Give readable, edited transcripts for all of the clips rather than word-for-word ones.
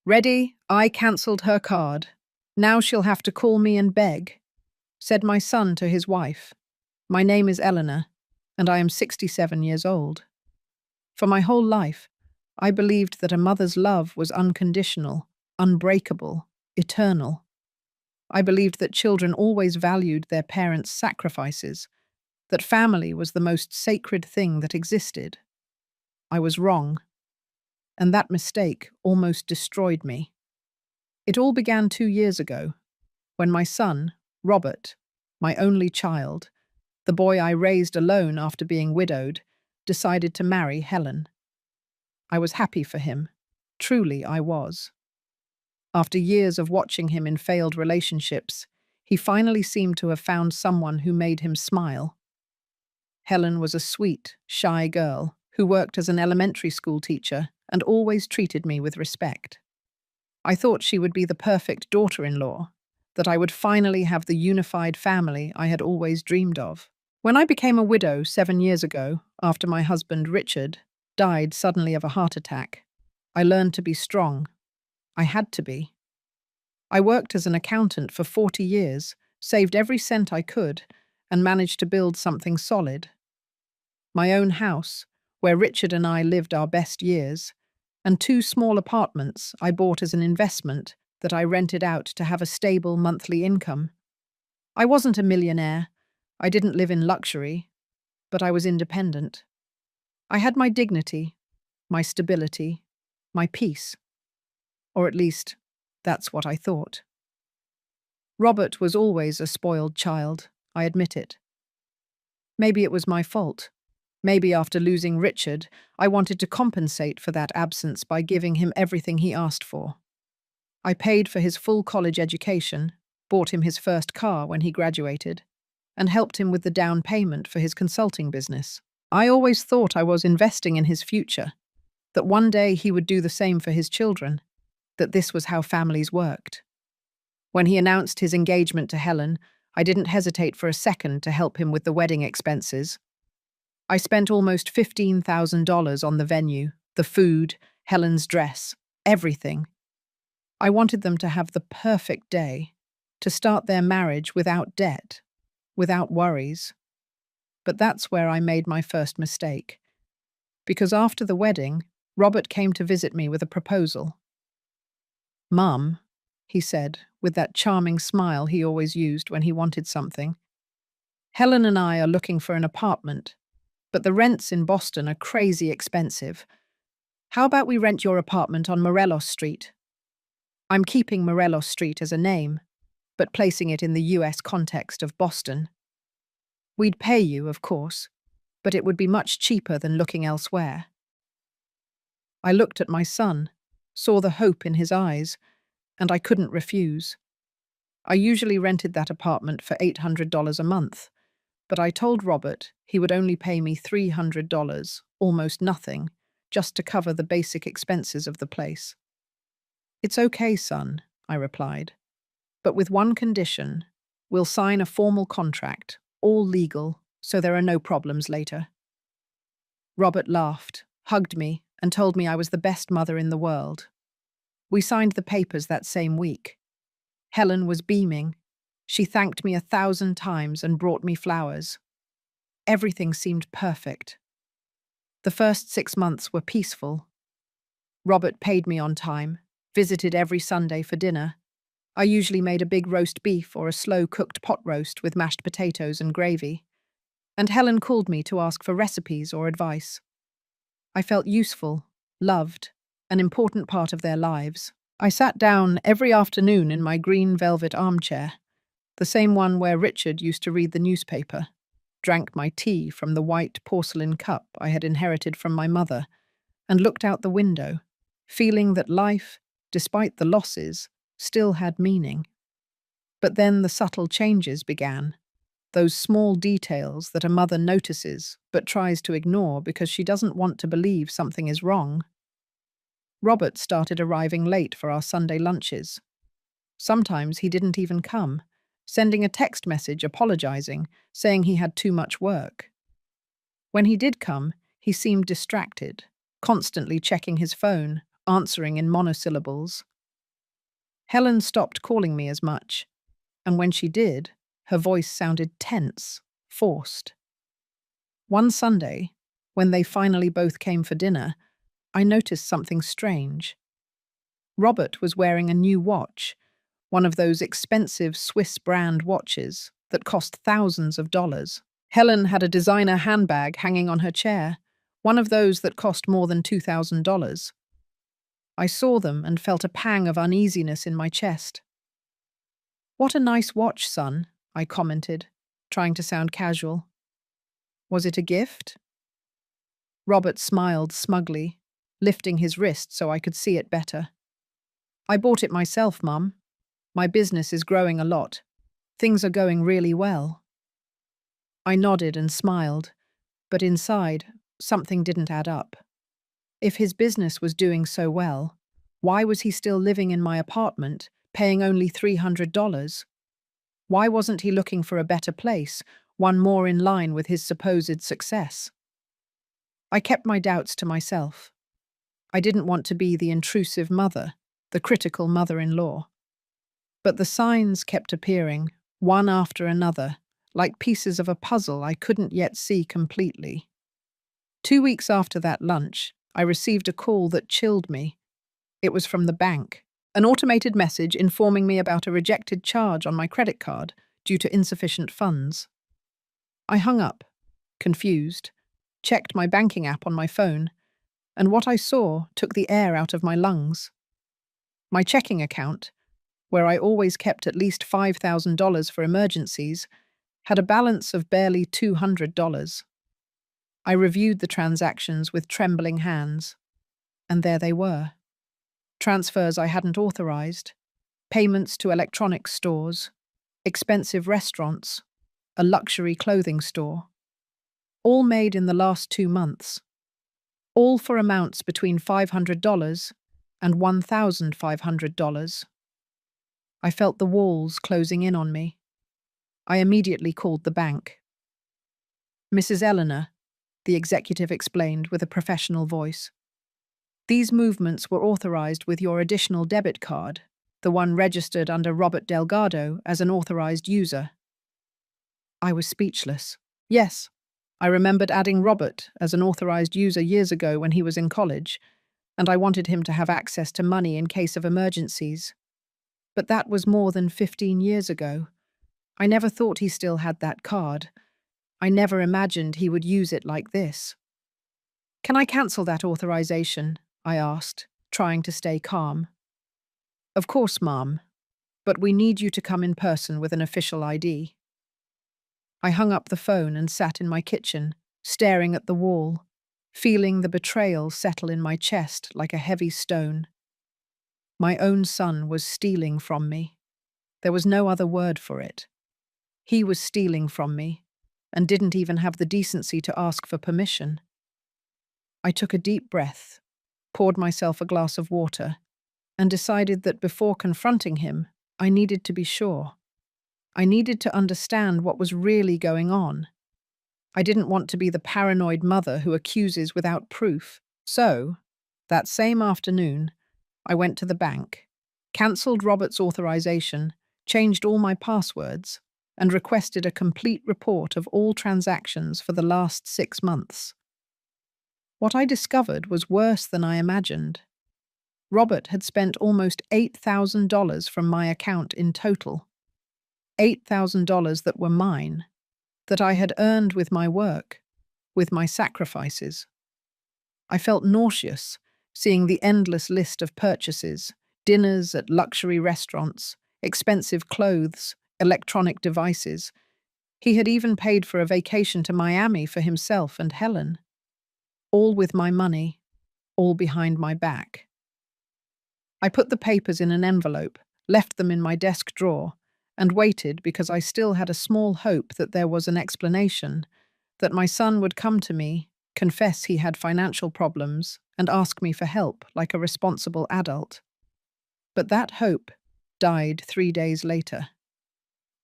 Ready, I cancelled her card. Now she'll have to call me and beg, said my son to his wife. My name is Eleanor, and I am 67 years old. For my whole life, I believed that a mother's love was unconditional, unbreakable, eternal. I believed that children always valued their parents' sacrifices, that family was the most sacred thing that existed. I was wrong, and that mistake almost destroyed me. It all began 2 years ago, when my son, Robert, my only child, the boy I raised alone after being widowed, decided to marry Helen. I was happy for him. Truly, I was. After years of watching him in failed relationships, he finally seemed to have found someone who made him smile. Helen was a sweet, shy girl who worked as an elementary school teacher and always treated me with respect. I thought she would be the perfect daughter-in-law, that I would finally have the unified family I had always dreamed of. When I became a widow 7 years ago, after my husband Richard died suddenly of a heart attack, I learned to be strong. I had to be. I worked as an accountant for 40 years, saved every cent I could, and managed to build something solid. My own house, where Richard and I lived our best years, and 2 small apartments I bought as an investment that I rented out to have a stable monthly income. I wasn't a millionaire. I didn't live in luxury, but I was independent. I had my dignity, my stability, my peace. Or at least, that's what I thought. Robert was always a spoiled child, I admit it. Maybe it was my fault. Maybe after losing Richard, I wanted to compensate for that absence by giving him everything he asked for. I paid for his full college education, bought him his first car when he graduated, and helped him with the down payment for his consulting business. I always thought I was investing in his future, that one day he would do the same for his children, that this was how families worked. When he announced his engagement to Helen, I didn't hesitate for a second to help him with the wedding expenses. I spent almost $15,000 on the venue, the food, Helen's dress, everything. I wanted them to have the perfect day, to start their marriage without debt, without worries. But that's where I made my first mistake. Because after the wedding, Robert came to visit me with a proposal. "Mum," he said, with that charming smile he always used when he wanted something, "Helen and I are looking for an apartment, but the rents in Boston are crazy expensive. How about we rent your apartment on Morelos Street? I'm keeping Morelos Street as a name, but placing it in the US context of Boston. We'd pay you, of course, but it would be much cheaper than looking elsewhere." I looked at my son, saw the hope in his eyes, and I couldn't refuse. I usually rented that apartment for $800 a month, but I told Robert he would only pay me $300, almost nothing, just to cover the basic expenses of the place. "It's okay, son," I replied, "but with one condition. We'll sign a formal contract, all legal, so there are no problems later." Robert laughed, hugged me, and told me I was the best mother in the world. We signed the papers that same week. Helen was beaming. She thanked me 1,000 times and brought me flowers. Everything seemed perfect. The first 6 months were peaceful. Robert paid me on time, visited every Sunday for dinner. I usually made a big roast beef or a slow-cooked pot roast with mashed potatoes and gravy. And Helen called me to ask for recipes or advice. I felt useful, loved, an important part of their lives. I sat down every afternoon in my green velvet armchair, the same one where Richard used to read the newspaper, drank my tea from the white porcelain cup I had inherited from my mother, and looked out the window, feeling that life, despite the losses, still had meaning. But then the subtle changes began, those small details that a mother notices but tries to ignore because she doesn't want to believe something is wrong. Robert started arriving late for our Sunday lunches. Sometimes he didn't even come, sending a text message apologizing, saying he had too much work. When he did come, he seemed distracted, constantly checking his phone, answering in monosyllables, Helen stopped calling me as much, and when she did, her voice sounded tense, forced. One Sunday, when they finally both came for dinner, I noticed something strange. Robert was wearing a new watch, one of those expensive Swiss brand watches that cost thousands of dollars. Helen had a designer handbag hanging on her chair, one of those that cost more than $2,000. I saw them and felt a pang of uneasiness in my chest. "What a nice watch, son," I commented, trying to sound casual. "Was it a gift?" Robert smiled smugly, lifting his wrist so I could see it better. "I bought it myself, Mum. My business is growing a lot. Things are going really well." I nodded and smiled, but inside, something didn't add up. If his business was doing so well, why was he still living in my apartment, paying only $300? Why wasn't he looking for a better place, one more in line with his supposed success? I kept my doubts to myself. I didn't want to be the intrusive mother, the critical mother-in-law. But the signs kept appearing, one after another, like pieces of a puzzle I couldn't yet see completely. 2 weeks after that lunch, I received a call that chilled me. It was from the bank, an automated message informing me about a rejected charge on my credit card due to insufficient funds. I hung up, confused, checked my banking app on my phone, and what I saw took the air out of my lungs. My checking account, where I always kept at least $5,000 for emergencies, had a balance of barely $200. I reviewed the transactions with trembling hands, and there they were. Transfers I hadn't authorized, payments to electronics stores, expensive restaurants, a luxury clothing store. All made in the last 2 months. All for amounts between $500 and $1,500. I felt the walls closing in on me. I immediately called the bank. "Mrs. Eleanor," the executive explained with a professional voice. "These movements were authorized with your additional debit card, the one registered under Robert Delgado as an authorized user." I was speechless. Yes, I remembered adding Robert as an authorized user years ago when he was in college, and I wanted him to have access to money in case of emergencies. But that was more than 15 years ago. I never thought he still had that card. I never imagined he would use it like this. "Can I cancel that authorization?" I asked, trying to stay calm. "Of course, Ma'am, but we need you to come in person with an official ID." I hung up the phone and sat in my kitchen, staring at the wall, feeling the betrayal settle in my chest like a heavy stone. My own son was stealing from me. There was no other word for it. He was stealing from me, and didn't even have the decency to ask for permission. I took a deep breath, poured myself a glass of water, and decided that before confronting him, I needed to be sure. I needed to understand what was really going on. I didn't want to be the paranoid mother who accuses without proof. So, that same afternoon, I went to the bank, cancelled Robert's authorization, changed all my passwords, and requested a complete report of all transactions for the last 6 months. What I discovered was worse than I imagined. Robert had spent almost $8,000 from my account in total. $8,000 that were mine, that I had earned with my work, with my sacrifices. I felt nauseous, seeing the endless list of purchases, dinners at luxury restaurants, expensive clothes, electronic devices. He had even paid for a vacation to Miami for himself and Helen. All with my money, all behind my back. I put the papers in an envelope, left them in my desk drawer, and waited because I still had a small hope that there was an explanation, that my son would come to me, confess he had financial problems, and ask me for help like a responsible adult. But that hope died 3 days later.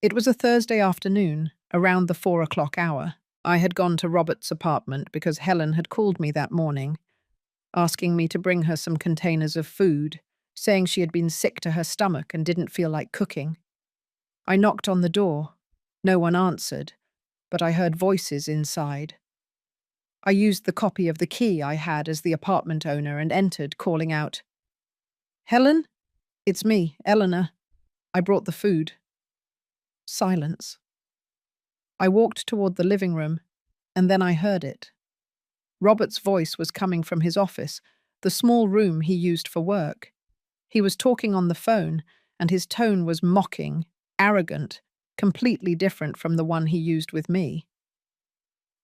It was a Thursday afternoon, around the 4 o'clock hour. I had gone to Robert's apartment because Helen had called me that morning, asking me to bring her some containers of food, saying she had been sick to her stomach and didn't feel like cooking. I knocked on the door. No one answered, but I heard voices inside. I used the copy of the key I had as the apartment owner and entered, calling out, "Helen? It's me, Eleanor. I brought the food." Silence. I walked toward the living room, and then I heard it. Robert's voice was coming from his office, the small room he used for work. He was talking on the phone, and his tone was mocking, arrogant, completely different from the one he used with me.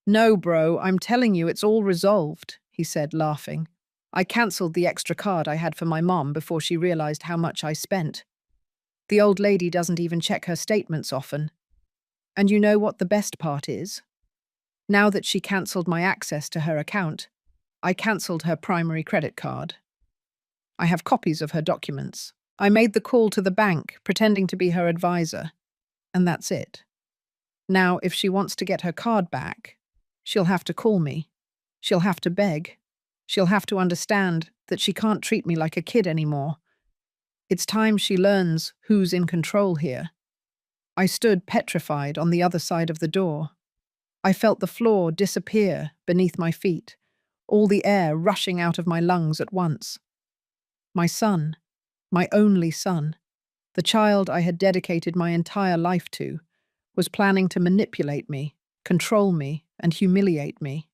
"No, bro, I'm telling you it's all resolved," he said, laughing. "I cancelled the extra card I had for my mom before she realized how much I spent. The old lady doesn't even check her statements often. And you know what the best part is? Now that she cancelled my access to her account, I cancelled her primary credit card. I have copies of her documents. I made the call to the bank, pretending to be her advisor, and that's it. Now, if she wants to get her card back, she'll have to call me. She'll have to beg. She'll have to understand that she can't treat me like a kid anymore. It's time she learns who's in control here." I stood petrified on the other side of the door. I felt the floor disappear beneath my feet, all the air rushing out of my lungs at once. My son, my only son, the child I had dedicated my entire life to, was planning to manipulate me, control me, and humiliate me.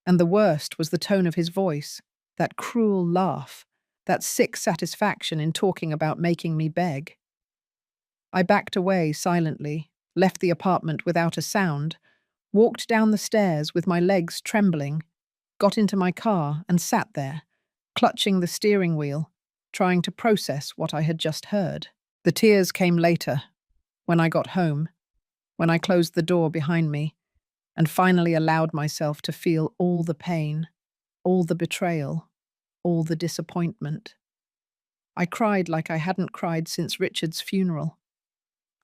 And the worst was the tone of his voice, that cruel laugh, that sick satisfaction in talking about making me beg. I backed away silently, left the apartment without a sound, walked down the stairs with my legs trembling, got into my car and sat there, clutching the steering wheel, trying to process what I had just heard. The tears came later, when I got home, when I closed the door behind me, and finally allowed myself to feel all the pain, all the betrayal, all the disappointment. I cried like I hadn't cried since Richard's funeral.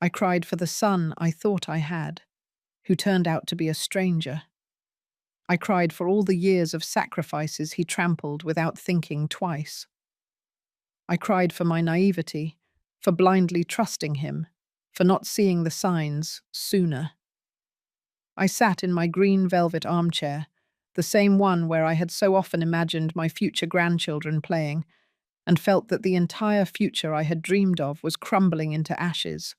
I cried for the son I thought I had, who turned out to be a stranger. I cried for all the years of sacrifices he trampled without thinking twice. I cried for my naivety, for blindly trusting him, for not seeing the signs sooner. I sat in my green velvet armchair, the same one where I had so often imagined my future grandchildren playing, and felt that the entire future I had dreamed of was crumbling into ashes.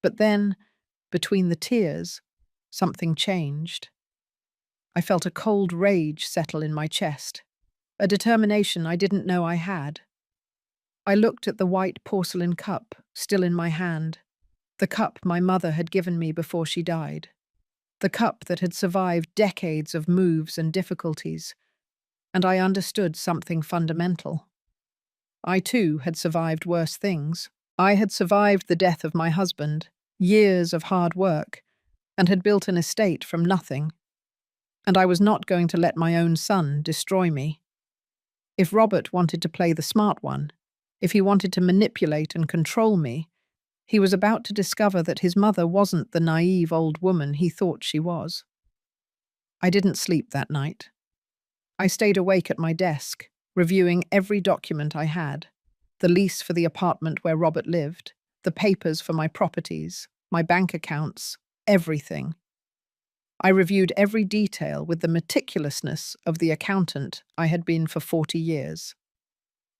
But then, between the tears, something changed. I felt a cold rage settle in my chest, a determination I didn't know I had. I looked at the white porcelain cup still in my hand, the cup my mother had given me before she died, the cup that had survived decades of moves and difficulties, and I understood something fundamental. I too had survived worse things. I had survived the death of my husband, years of hard work, and had built an estate from nothing. And I was not going to let my own son destroy me. If Robert wanted to play the smart one, if he wanted to manipulate and control me, he was about to discover that his mother wasn't the naive old woman he thought she was. I didn't sleep that night. I stayed awake at my desk, reviewing every document I had, the lease for the apartment where Robert lived, the papers for my properties, my bank accounts, everything. I reviewed every detail with the meticulousness of the accountant I had been for 40 years.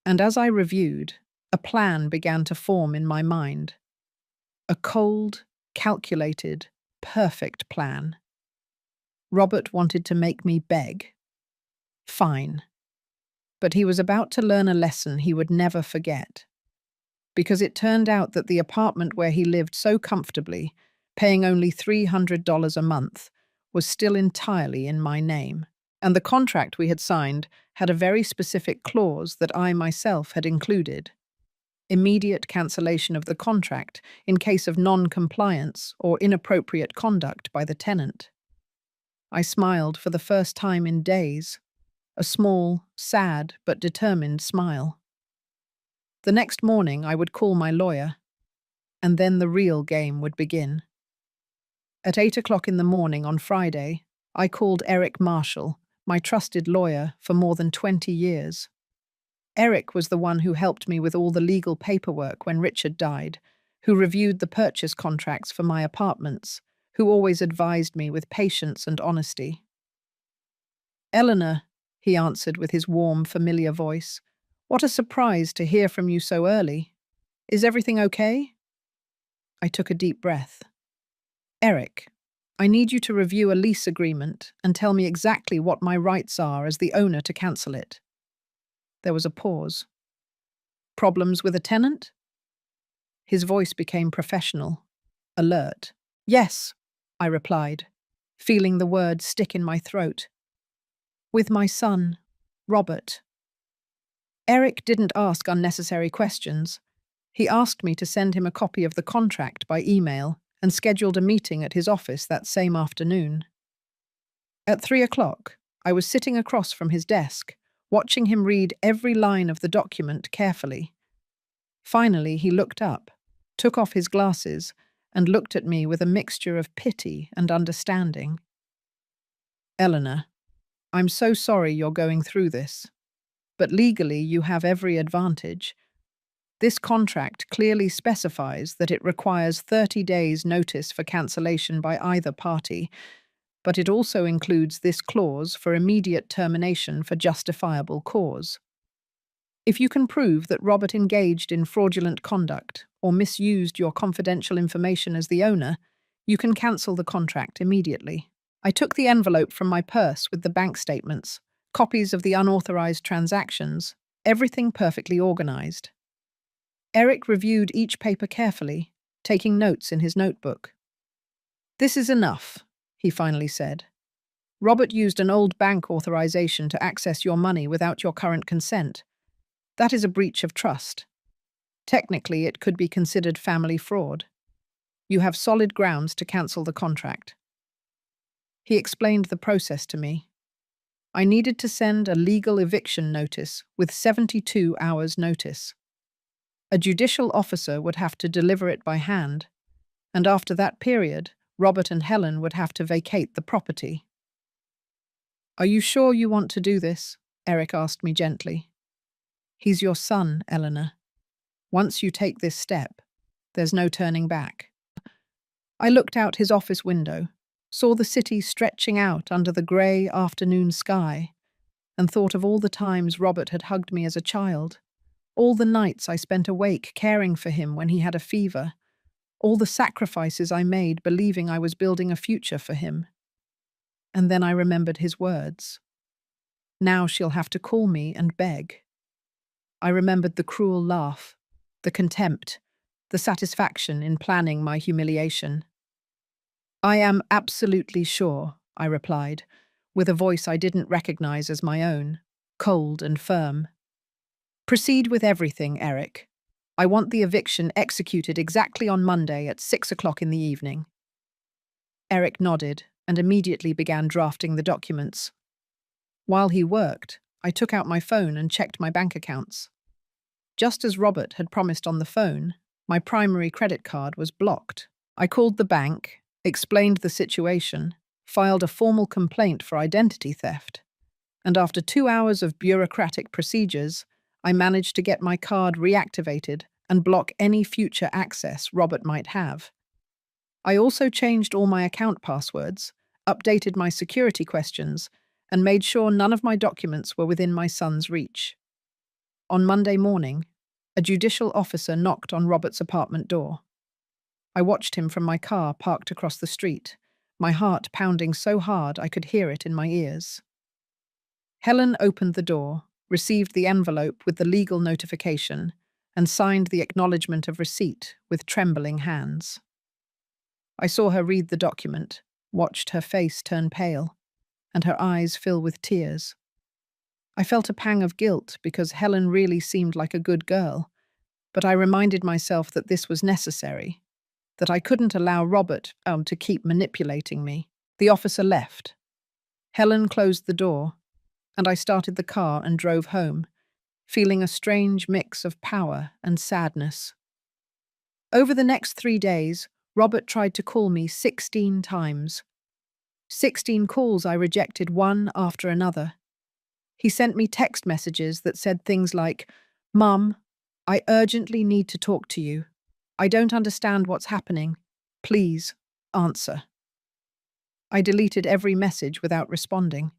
And as I reviewed, a plan began to form in my mind. A cold, calculated, perfect plan. Robert wanted to make me beg. Fine. But he was about to learn a lesson he would never forget. Because it turned out that the apartment where he lived so comfortably, paying only $300 a month, was still entirely in my name. And the contract we had signed had a very specific clause that I myself had included. Immediate cancellation of the contract in case of non-compliance or inappropriate conduct by the tenant. I smiled for the first time in days, a small, sad but determined smile. The next morning I would call my lawyer, and then the real game would begin. At 8 o'clock in the morning on Friday, I called Eric Marshall, my trusted lawyer for more than 20 years. Eric was the one who helped me with all the legal paperwork when Richard died, who reviewed the purchase contracts for my apartments, who always advised me with patience and honesty. Eleanor, he answered with his warm, familiar voice. What a surprise to hear from you so early. Is everything okay? I took a deep breath. Eric, I need you to review a lease agreement and tell me exactly what my rights are as the owner to cancel it. There was a pause. Problems with a tenant? His voice became professional, alert. Yes, I replied, feeling the words stick in my throat. With my son, Robert. Eric didn't ask unnecessary questions. He asked me to send him a copy of the contract by email and scheduled a meeting at his office that same afternoon. At 3 o'clock, I was sitting across from his desk, watching him read every line of the document carefully. Finally, he looked up, took off his glasses, and looked at me with a mixture of pity and understanding. Eleanor, I'm so sorry you're going through this, but legally you have every advantage. This contract clearly specifies that it requires 30 days' notice for cancellation by either party, but it also includes this clause for immediate termination for justifiable cause. If you can prove that Robert engaged in fraudulent conduct or misused your confidential information as the owner, you can cancel the contract immediately. I took the envelope from my purse with the bank statements, copies of the unauthorized transactions, everything perfectly organized. Eric reviewed each paper carefully, taking notes in his notebook. This is enough, he finally said. Robert used an old bank authorization to access your money without your current consent. That is a breach of trust. Technically, it could be considered family fraud. You have solid grounds to cancel the contract. He explained the process to me. I needed to send a legal eviction notice with 72 hours' notice. A judicial officer would have to deliver it by hand, and after that period, Robert and Helen would have to vacate the property. Are you sure you want to do this? Eric asked me gently. He's your son, Eleanor. Once you take this step, there's no turning back. I looked out his office window, saw the city stretching out under the grey afternoon sky, and thought of all the times Robert had hugged me as a child, all the nights I spent awake caring for him when he had a fever, all the sacrifices I made believing I was building a future for him. And then I remembered his words. Now she'll have to call me and beg. I remembered the cruel laugh, the contempt, the satisfaction in planning my humiliation. I am absolutely sure, I replied, with a voice I didn't recognize as my own, cold and firm. Proceed with everything, Eric. I want the eviction executed exactly on Monday at 6 o'clock in the evening. Eric nodded and immediately began drafting the documents. While he worked, I took out my phone and checked my bank accounts. Just as Robert had promised on the phone, my primary credit card was blocked. I called the bank, explained the situation, filed a formal complaint for identity theft, and after 2 hours of bureaucratic procedures, I managed to get my card reactivated and block any future access Robert might have. I also changed all my account passwords, updated my security questions, and made sure none of my documents were within my son's reach. On Monday morning, a judicial officer knocked on Robert's apartment door. I watched him from my car parked across the street, my heart pounding so hard I could hear it in my ears. Helen opened the door, received the envelope with the legal notification, and signed the acknowledgement of receipt with trembling hands. I saw her read the document, watched her face turn pale, and her eyes fill with tears. I felt a pang of guilt because Helen really seemed like a good girl, but I reminded myself that this was necessary, that I couldn't allow Robert to keep manipulating me. The officer left. Helen closed the door, and I started the car and drove home, feeling a strange mix of power and sadness. Over the next 3 days, Robert tried to call me 16 times. 16 calls I rejected one after another. He sent me text messages that said things like, "Mum, I urgently need to talk to you. I don't understand what's happening. Please, answer." I deleted every message without responding.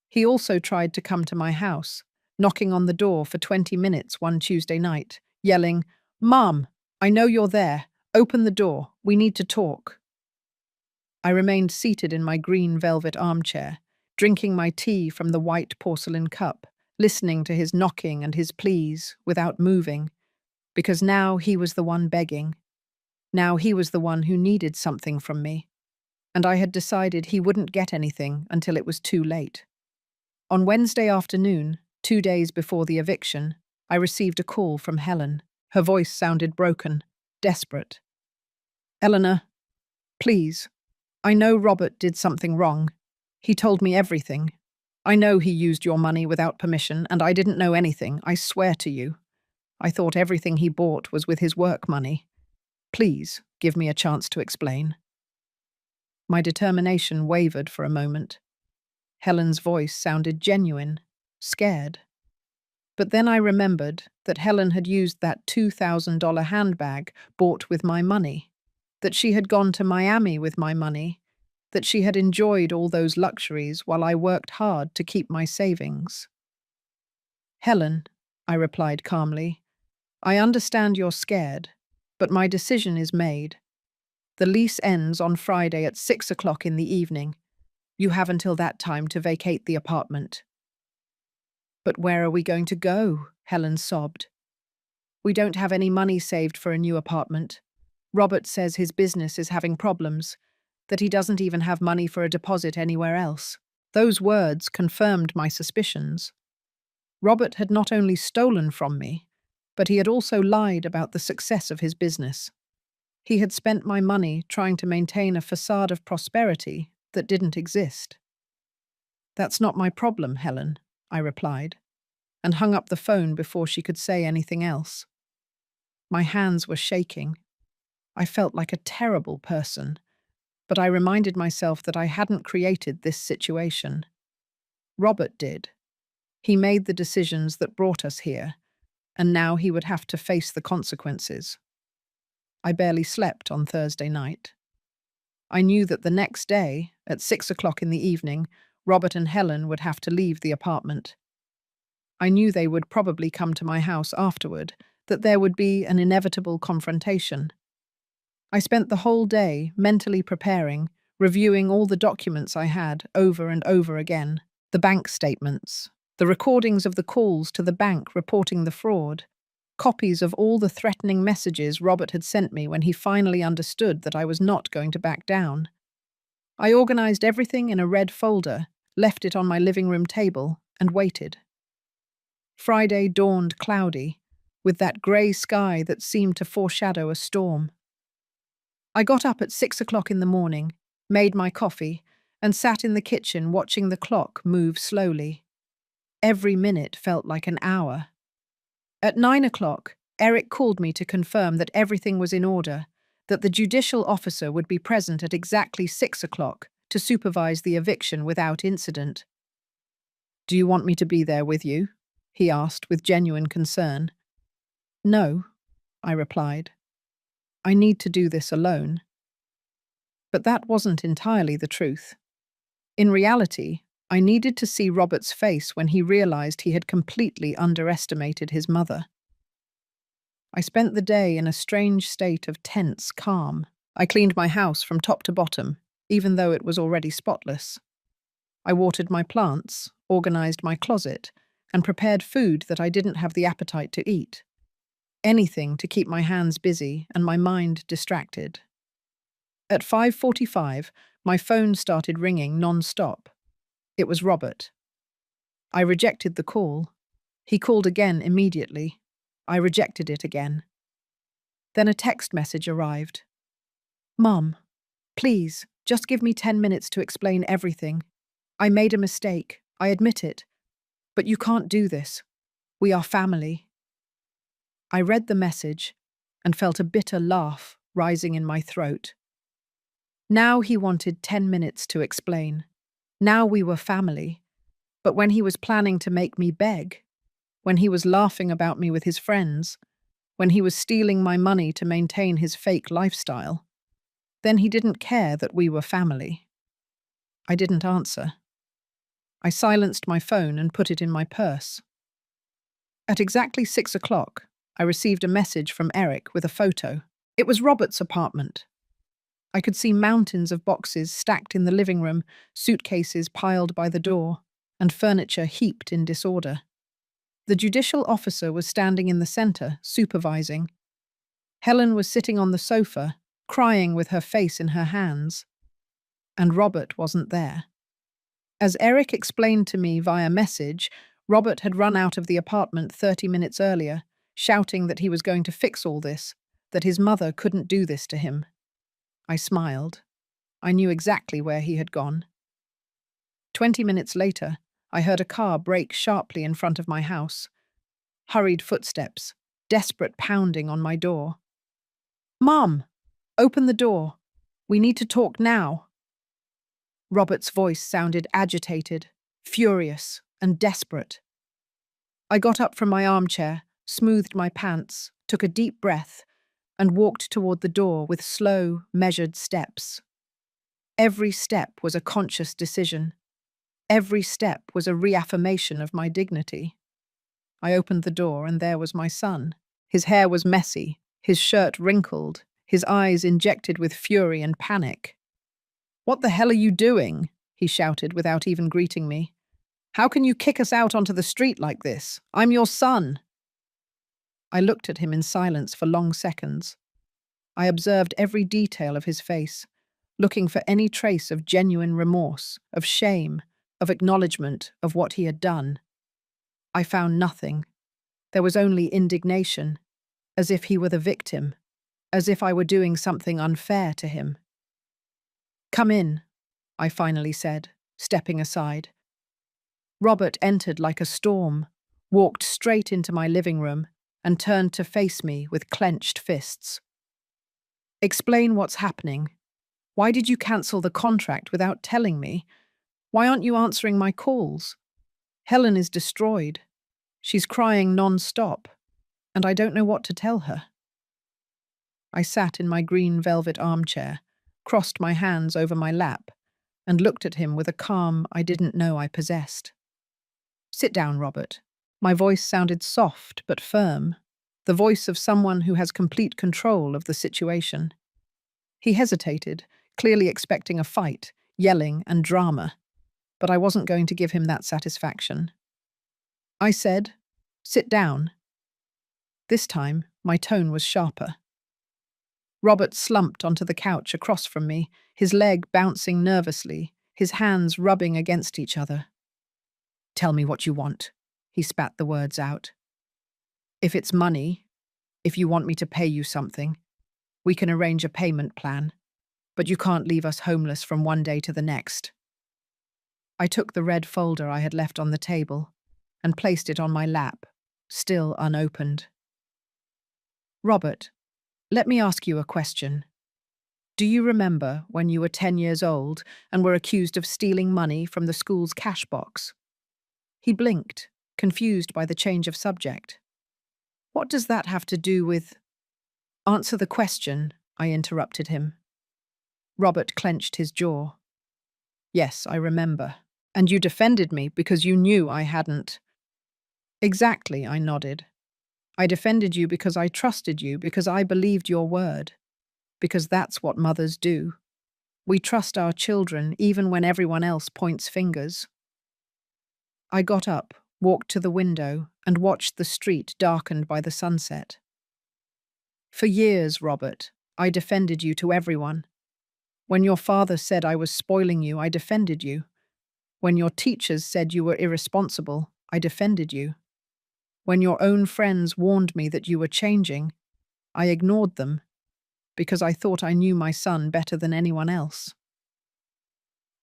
He also tried to come to my house, knocking on the door for 20 minutes one Tuesday night, yelling, "Mum, I know you're there. Open the door. We need to talk." I remained seated in my green velvet armchair, drinking my tea from the white porcelain cup, listening to his knocking and his pleas without moving, because now he was the one begging. Now he was the one who needed something from me, and I had decided he wouldn't get anything until it was too late. On Wednesday afternoon, 2 days before the eviction, I received a call from Helen. Her voice sounded broken, desperate. "Eleanor, please. I know Robert did something wrong. He told me everything. I know he used your money without permission, and I didn't know anything, I swear to you. I thought everything he bought was with his work money. Please, give me a chance to explain." My determination wavered for a moment. Helen's voice sounded genuine, scared. But then I remembered that Helen had used that $2,000 handbag bought with my money, that she had gone to Miami with my money, that she had enjoyed all those luxuries while I worked hard to keep my savings. "Helen," I replied calmly, "I understand you're scared, but my decision is made. The lease ends on Friday at 6 o'clock in the evening. You have until that time to vacate the apartment." "But where are we going to go?" Helen sobbed. "We don't have any money saved for a new apartment. Robert says his business is having problems, that he doesn't even have money for a deposit anywhere else." Those words confirmed my suspicions. Robert had not only stolen from me, but he had also lied about the success of his business. He had spent my money trying to maintain a facade of prosperity that didn't exist. "That's not my problem, Helen," I replied, and hung up the phone before she could say anything else. My hands were shaking. I felt like a terrible person, but I reminded myself that I hadn't created this situation. Robert did. He made the decisions that brought us here, and now he would have to face the consequences. I barely slept on Thursday night. I knew that the next day, at 6 o'clock in the evening, Robert and Helen would have to leave the apartment. I knew they would probably come to my house afterward, that there would be an inevitable confrontation. I spent the whole day mentally preparing, reviewing all the documents I had over and over again, the bank statements, the recordings of the calls to the bank reporting the fraud, copies of all the threatening messages Robert had sent me when he finally understood that I was not going to back down. I organized everything in a red folder, left it on my living room table, and waited. Friday dawned cloudy, with that grey sky that seemed to foreshadow a storm. I got up at 6 o'clock in the morning, made my coffee, and sat in the kitchen watching the clock move slowly. Every minute felt like an hour. At 9 o'clock, Eric called me to confirm that everything was in order, that the judicial officer would be present at exactly 6 o'clock to supervise the eviction without incident. "Do you want me to be there with you?" he asked with genuine concern. "No," I replied. "I need to do this alone." But that wasn't entirely the truth. In reality, I needed to see Robert's face when he realized he had completely underestimated his mother. I spent the day in a strange state of tense calm. I cleaned my house from top to bottom, even though it was already spotless. I watered my plants, organized my closet, and prepared food that I didn't have the appetite to eat. Anything to keep my hands busy and my mind distracted. At 5:45, my phone started ringing non-stop. It was Robert. I rejected the call. He called again immediately. I rejected it again. Then a text message arrived. "Mum, please, just give me 10 minutes to explain everything. I made a mistake, I admit it. But you can't do this. We are family." I read the message and felt a bitter laugh rising in my throat. Now he wanted 10 minutes to explain. Now we were family. But when he was planning to make me beg, when he was laughing about me with his friends, when he was stealing my money to maintain his fake lifestyle, then he didn't care that we were family. I didn't answer. I silenced my phone and put it in my purse. At exactly 6 o'clock, I received a message from Eric with a photo. It was Robert's apartment. I could see mountains of boxes stacked in the living room, suitcases piled by the door, and furniture heaped in disorder. The judicial officer was standing in the center, supervising. Helen was sitting on the sofa, crying with her face in her hands. And Robert wasn't there. As Eric explained to me via message, Robert had run out of the apartment 30 minutes earlier, shouting that he was going to fix all this, that his mother couldn't do this to him. I smiled. I knew exactly where he had gone. 20 minutes later, I heard a car brake sharply in front of my house. Hurried footsteps, desperate pounding on my door. "Mom, open the door. We need to talk now." Robert's voice sounded agitated, furious, and desperate. I got up from my armchair, smoothed my pants, took a deep breath, and walked toward the door with slow, measured steps. Every step was a conscious decision. Every step was a reaffirmation of my dignity. I opened the door, and there was my son. His hair was messy, his shirt wrinkled, his eyes injected with fury and panic. "What the hell are you doing?" he shouted without even greeting me. "How can you kick us out onto the street like this? I'm your son." I looked at him in silence for long seconds. I observed every detail of his face, looking for any trace of genuine remorse, of shame, of acknowledgement of what he had done. I found nothing. There was only indignation, as if he were the victim, as if I were doing something unfair to him. "Come in," I finally said, stepping aside. Robert entered like a storm, walked straight into my living room, and turned to face me with clenched fists. "Explain what's happening. Why did you cancel the contract without telling me? Why aren't you answering my calls? Helen is destroyed. She's crying non-stop, and I don't know what to tell her." I sat in my green velvet armchair, crossed my hands over my lap, and looked at him with a calm I didn't know I possessed. "Sit down, Robert." My voice sounded soft but firm, the voice of someone who has complete control of the situation. He hesitated, clearly expecting a fight, yelling and drama, but I wasn't going to give him that satisfaction. I said, "Sit down." This time, my tone was sharper. Robert slumped onto the couch across from me, his leg bouncing nervously, his hands rubbing against each other. "Tell me what you want," he spat the words out. "If it's money, if you want me to pay you something, we can arrange a payment plan, but you can't leave us homeless from one day to the next." I took the red folder I had left on the table and placed it on my lap, still unopened. "Robert, let me ask you a question. Do you remember when you were 10 years old and were accused of stealing money from the school's cash box?" He blinked, confused by the change of subject. "What does that have to do with—" "Answer the question," I interrupted him. Robert clenched his jaw. "Yes, I remember. And you defended me because you knew I hadn't." "Exactly," I nodded. "I defended you because I trusted you, because I believed your word. Because that's what mothers do. We trust our children even when everyone else points fingers." I got up, walked to the window, and watched the street darkened by the sunset. "For years, Robert, I defended you to everyone. When your father said I was spoiling you, I defended you. When your teachers said you were irresponsible, I defended you. When your own friends warned me that you were changing, I ignored them, because I thought I knew my son better than anyone else."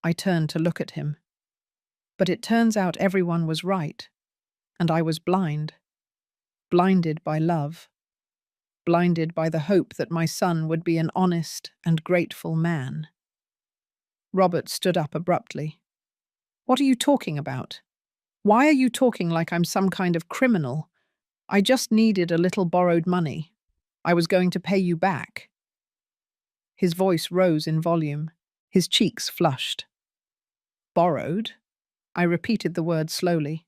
I turned to look at him. But it turns out everyone was right, and I was blind. Blinded by love. Blinded by the hope that my son would be an honest and grateful man. Robert stood up abruptly. "What are you talking about?" Why are you talking like I'm some kind of criminal? I just needed a little borrowed money. I was going to pay you back. His voice rose in volume. His cheeks flushed. Borrowed? I repeated the word slowly.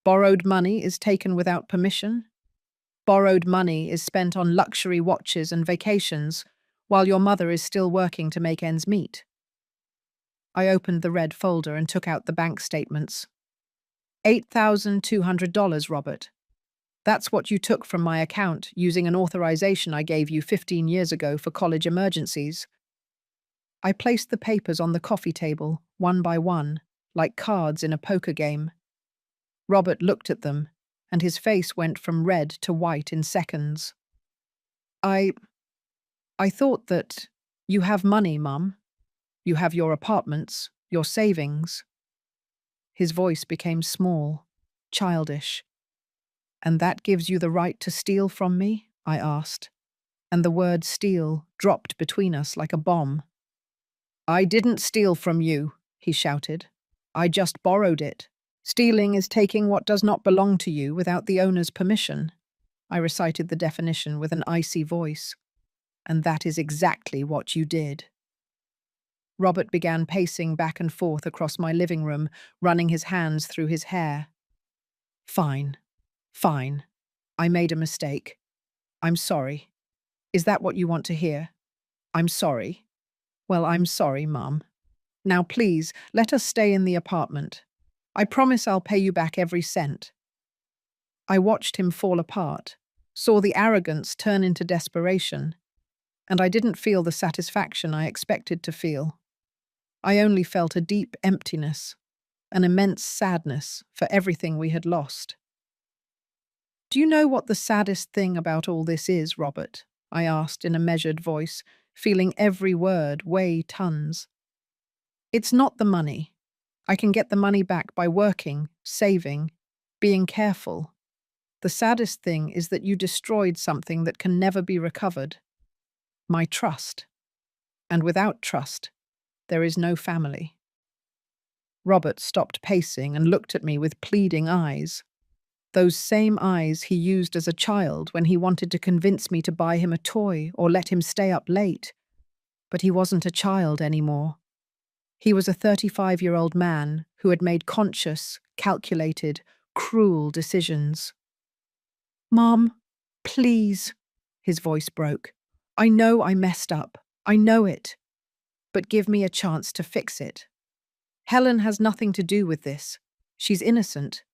Borrowed money is taken without permission? Borrowed money is spent on luxury watches and vacations, while your mother is still working to make ends meet. I opened the red folder and took out the bank statements. $8,200, Robert. That's what you took from my account using an authorization I gave you 15 years ago for college emergencies. I placed the papers on the coffee table, one by one, like cards in a poker game. Robert looked at them, and his face went from red to white in seconds. I thought that you have money, Mum. You have your apartments, your savings. His voice became small, childish. And that gives you the right to steal from me? I asked, and the word steal dropped between us like a bomb. I didn't steal from you, he shouted. I just borrowed it. Stealing is taking what does not belong to you without the owner's permission. I recited the definition with an icy voice. And that is exactly what you did. Robert began pacing back and forth across my living room, running his hands through his hair. Fine. Fine. I made a mistake. I'm sorry. Is that what you want to hear? I'm sorry. Well, I'm sorry, Mum. Now please, let us stay in the apartment. I promise I'll pay you back every cent. I watched him fall apart, saw the arrogance turn into desperation, and I didn't feel the satisfaction I expected to feel. I only felt a deep emptiness, an immense sadness for everything we had lost. Do you know what the saddest thing about all this is, Robert? I asked in a measured voice, feeling every word weigh tons. It's not the money. I can get the money back by working, saving, being careful. The saddest thing is that you destroyed something that can never be recovered. My trust. And without trust, there is no family. Robert stopped pacing and looked at me with pleading eyes. Those same eyes he used as a child when he wanted to convince me to buy him a toy or let him stay up late. But he wasn't a child anymore. He was a 35-year-old man who had made conscious, calculated, cruel decisions. Mom, please, his voice broke. I know I messed up. I know it. But give me a chance to fix it. Helen has nothing to do with this. She's innocent.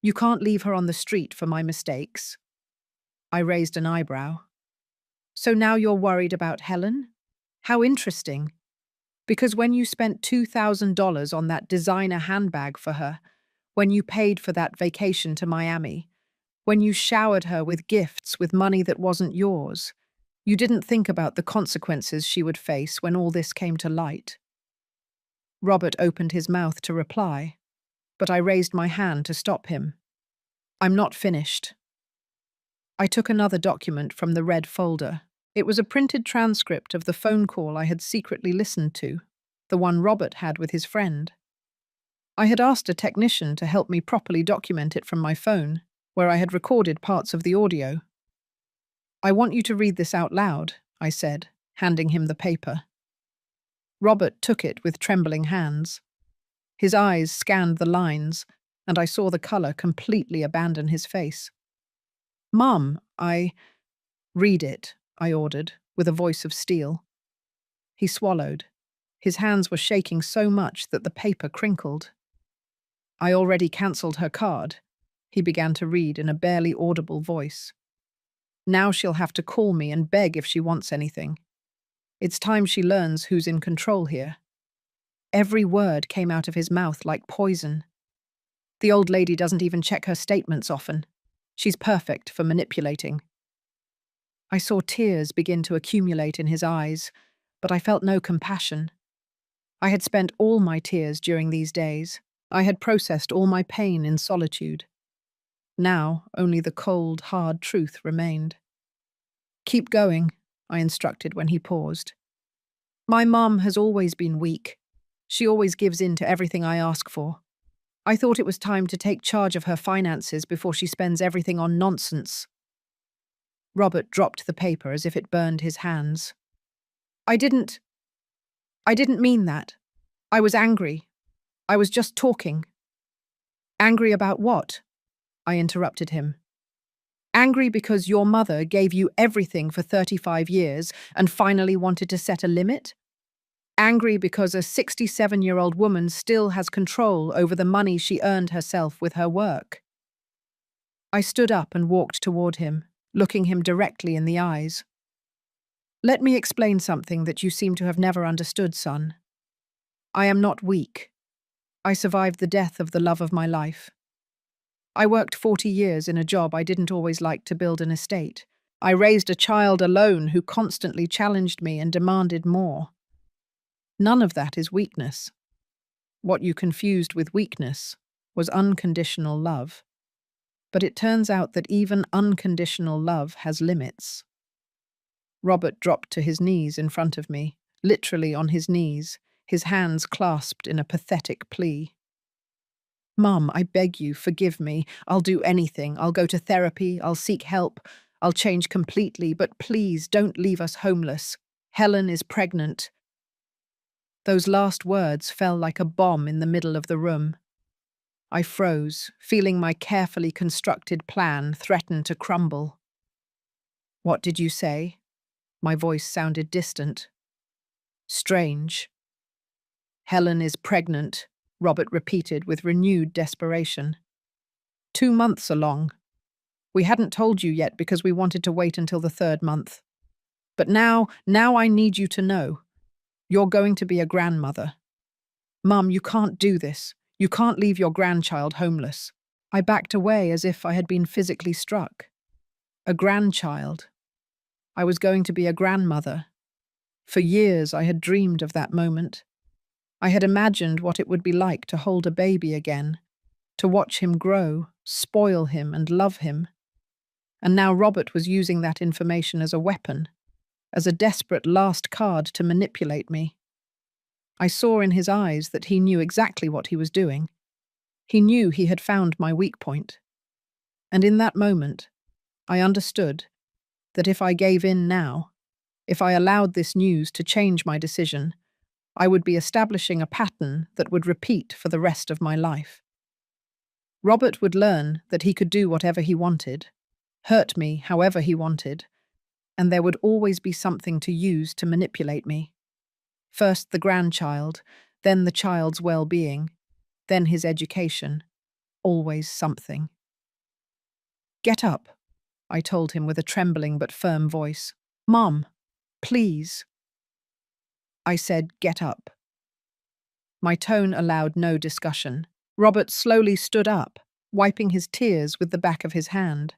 You can't leave her on the street for my mistakes. I raised an eyebrow. So now you're worried about Helen? How interesting. Because when you spent $2,000 on that designer handbag for her, when you paid for that vacation to Miami, when you showered her with gifts with money that wasn't yours, you didn't think about the consequences she would face when all this came to light. Robert opened his mouth to reply, but I raised my hand to stop him. I'm not finished. I took another document from the red folder. It was a printed transcript of the phone call I had secretly listened to, the one Robert had with his friend. I had asked a technician to help me properly document it from my phone, where I had recorded parts of the audio. I want you to read this out loud, I said, handing him the paper. Robert took it with trembling hands. His eyes scanned the lines, and I saw the colour completely abandon his face. Mum, Read it, I ordered, with a voice of steel. He swallowed. His hands were shaking so much that the paper crinkled. I already cancelled her card, he began to read in a barely audible voice. Now she'll have to call me and beg if she wants anything. It's time she learns who's in control here. Every word came out of his mouth like poison. The old lady doesn't even check her statements often. She's perfect for manipulating. I saw tears begin to accumulate in his eyes, but I felt no compassion. I had spent all my tears during these days. I had processed all my pain in solitude. Now, only the cold, hard truth remained. Keep going, I instructed when he paused. My mum has always been weak. She always gives in to everything I ask for. I thought it was time to take charge of her finances before she spends everything on nonsense. Robert dropped the paper as if it burned his hands. I didn't mean that. I was angry. I was just talking. Angry about what? I interrupted him. Angry because your mother gave you everything for 35 years and finally wanted to set a limit? Angry because a 67-year-old woman still has control over the money she earned herself with her work? I stood up and walked toward him, looking him directly in the eyes. Let me explain something that you seem to have never understood, son. I am not weak. I survived the death of the love of my life. I worked 40 years in a job I didn't always like to build an estate. I raised a child alone who constantly challenged me and demanded more. None of that is weakness. What you confused with weakness was unconditional love. But it turns out that even unconditional love has limits. Robert dropped to his knees in front of me, literally on his knees, his hands clasped in a pathetic plea. Mum, I beg you, forgive me. I'll do anything. I'll go to therapy. I'll seek help. I'll change completely, but please don't leave us homeless. Helen is pregnant. Those last words fell like a bomb in the middle of the room. I froze, feeling my carefully constructed plan threaten to crumble. What did you say? My voice sounded distant. Strange. Helen is pregnant, Robert repeated with renewed desperation. 2 months along. We hadn't told you yet because we wanted to wait until the 3rd month. But now I need you to know. You're going to be a grandmother. Mum, you can't do this. You can't leave your grandchild homeless. I backed away as if I had been physically struck. A grandchild. I was going to be a grandmother. For years I had dreamed of that moment. I had imagined what it would be like to hold a baby again, to watch him grow, spoil him and love him. And now Robert was using that information as a weapon, as a desperate last card to manipulate me. I saw in his eyes that he knew exactly what he was doing. He knew he had found my weak point. And in that moment, I understood that if I gave in now, if I allowed this news to change my decision, I would be establishing a pattern that would repeat for the rest of my life. Robert would learn that he could do whatever he wanted, hurt me however he wanted, and there would always be something to use to manipulate me. First the grandchild, then the child's well-being, then his education. Always something. Get up, I told him with a trembling but firm voice. Mum, please. I said, get up. My tone allowed no discussion. Robert slowly stood up, wiping his tears with the back of his hand.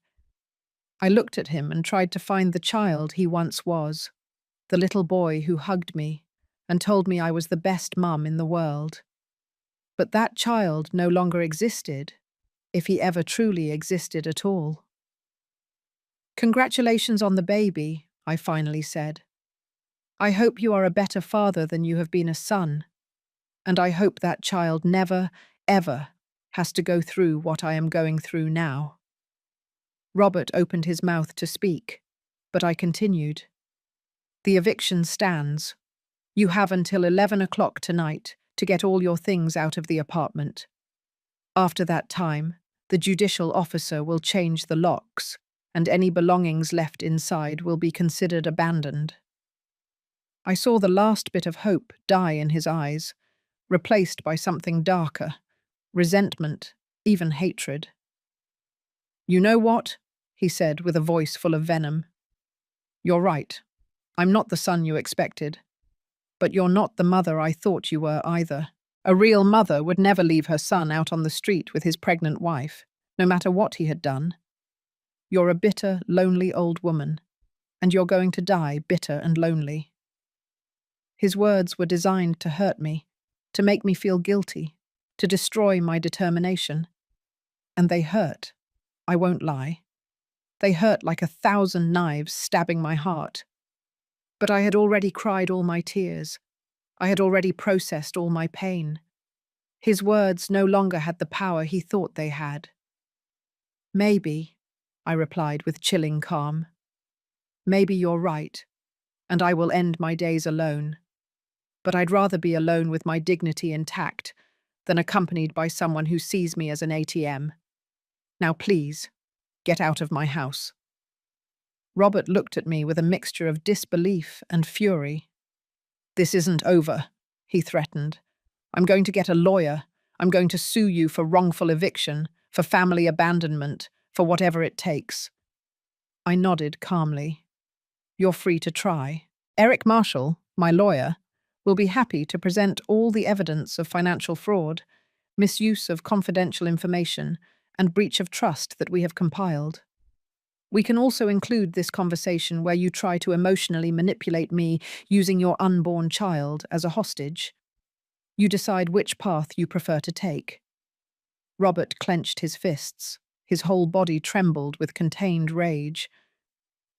I looked at him and tried to find the child he once was, the little boy who hugged me and told me I was the best mum in the world. But that child no longer existed, if he ever truly existed at all. Congratulations on the baby, I finally said. I hope you are a better father than you have been a son, and I hope that child never, ever has to go through what I am going through now. Robert opened his mouth to speak, but I continued. The eviction stands. You have until 11 o'clock tonight to get all your things out of the apartment. After that time, the judicial officer will change the locks, and any belongings left inside will be considered abandoned. I saw the last bit of hope die in his eyes, replaced by something darker, resentment, even hatred. You know what? He said with a voice full of venom. You're right. I'm not the son you expected. But you're not the mother I thought you were either. A real mother would never leave her son out on the street with his pregnant wife, no matter what he had done. You're a bitter, lonely old woman, and you're going to die bitter and lonely. His words were designed to hurt me, to make me feel guilty, to destroy my determination. And they hurt, I won't lie. They hurt like 1,000 knives stabbing my heart. But I had already cried all my tears. I had already processed all my pain. His words no longer had the power he thought they had. Maybe, I replied with chilling calm. Maybe you're right, and I will end my days alone. But I'd rather be alone with my dignity intact than accompanied by someone who sees me as an ATM. Now please, get out of my house. Robert looked at me with a mixture of disbelief and fury. This isn't over, he threatened. I'm going to get a lawyer. I'm going to sue you for wrongful eviction, for family abandonment, for whatever it takes. I nodded calmly. You're free to try. Eric Marshall, my lawyer, will be happy to present all the evidence of financial fraud, misuse of confidential information, and breach of trust that we have compiled. We can also include this conversation where you try to emotionally manipulate me using your unborn child as a hostage. You decide which path you prefer to take. Robert clenched his fists. His whole body trembled with contained rage.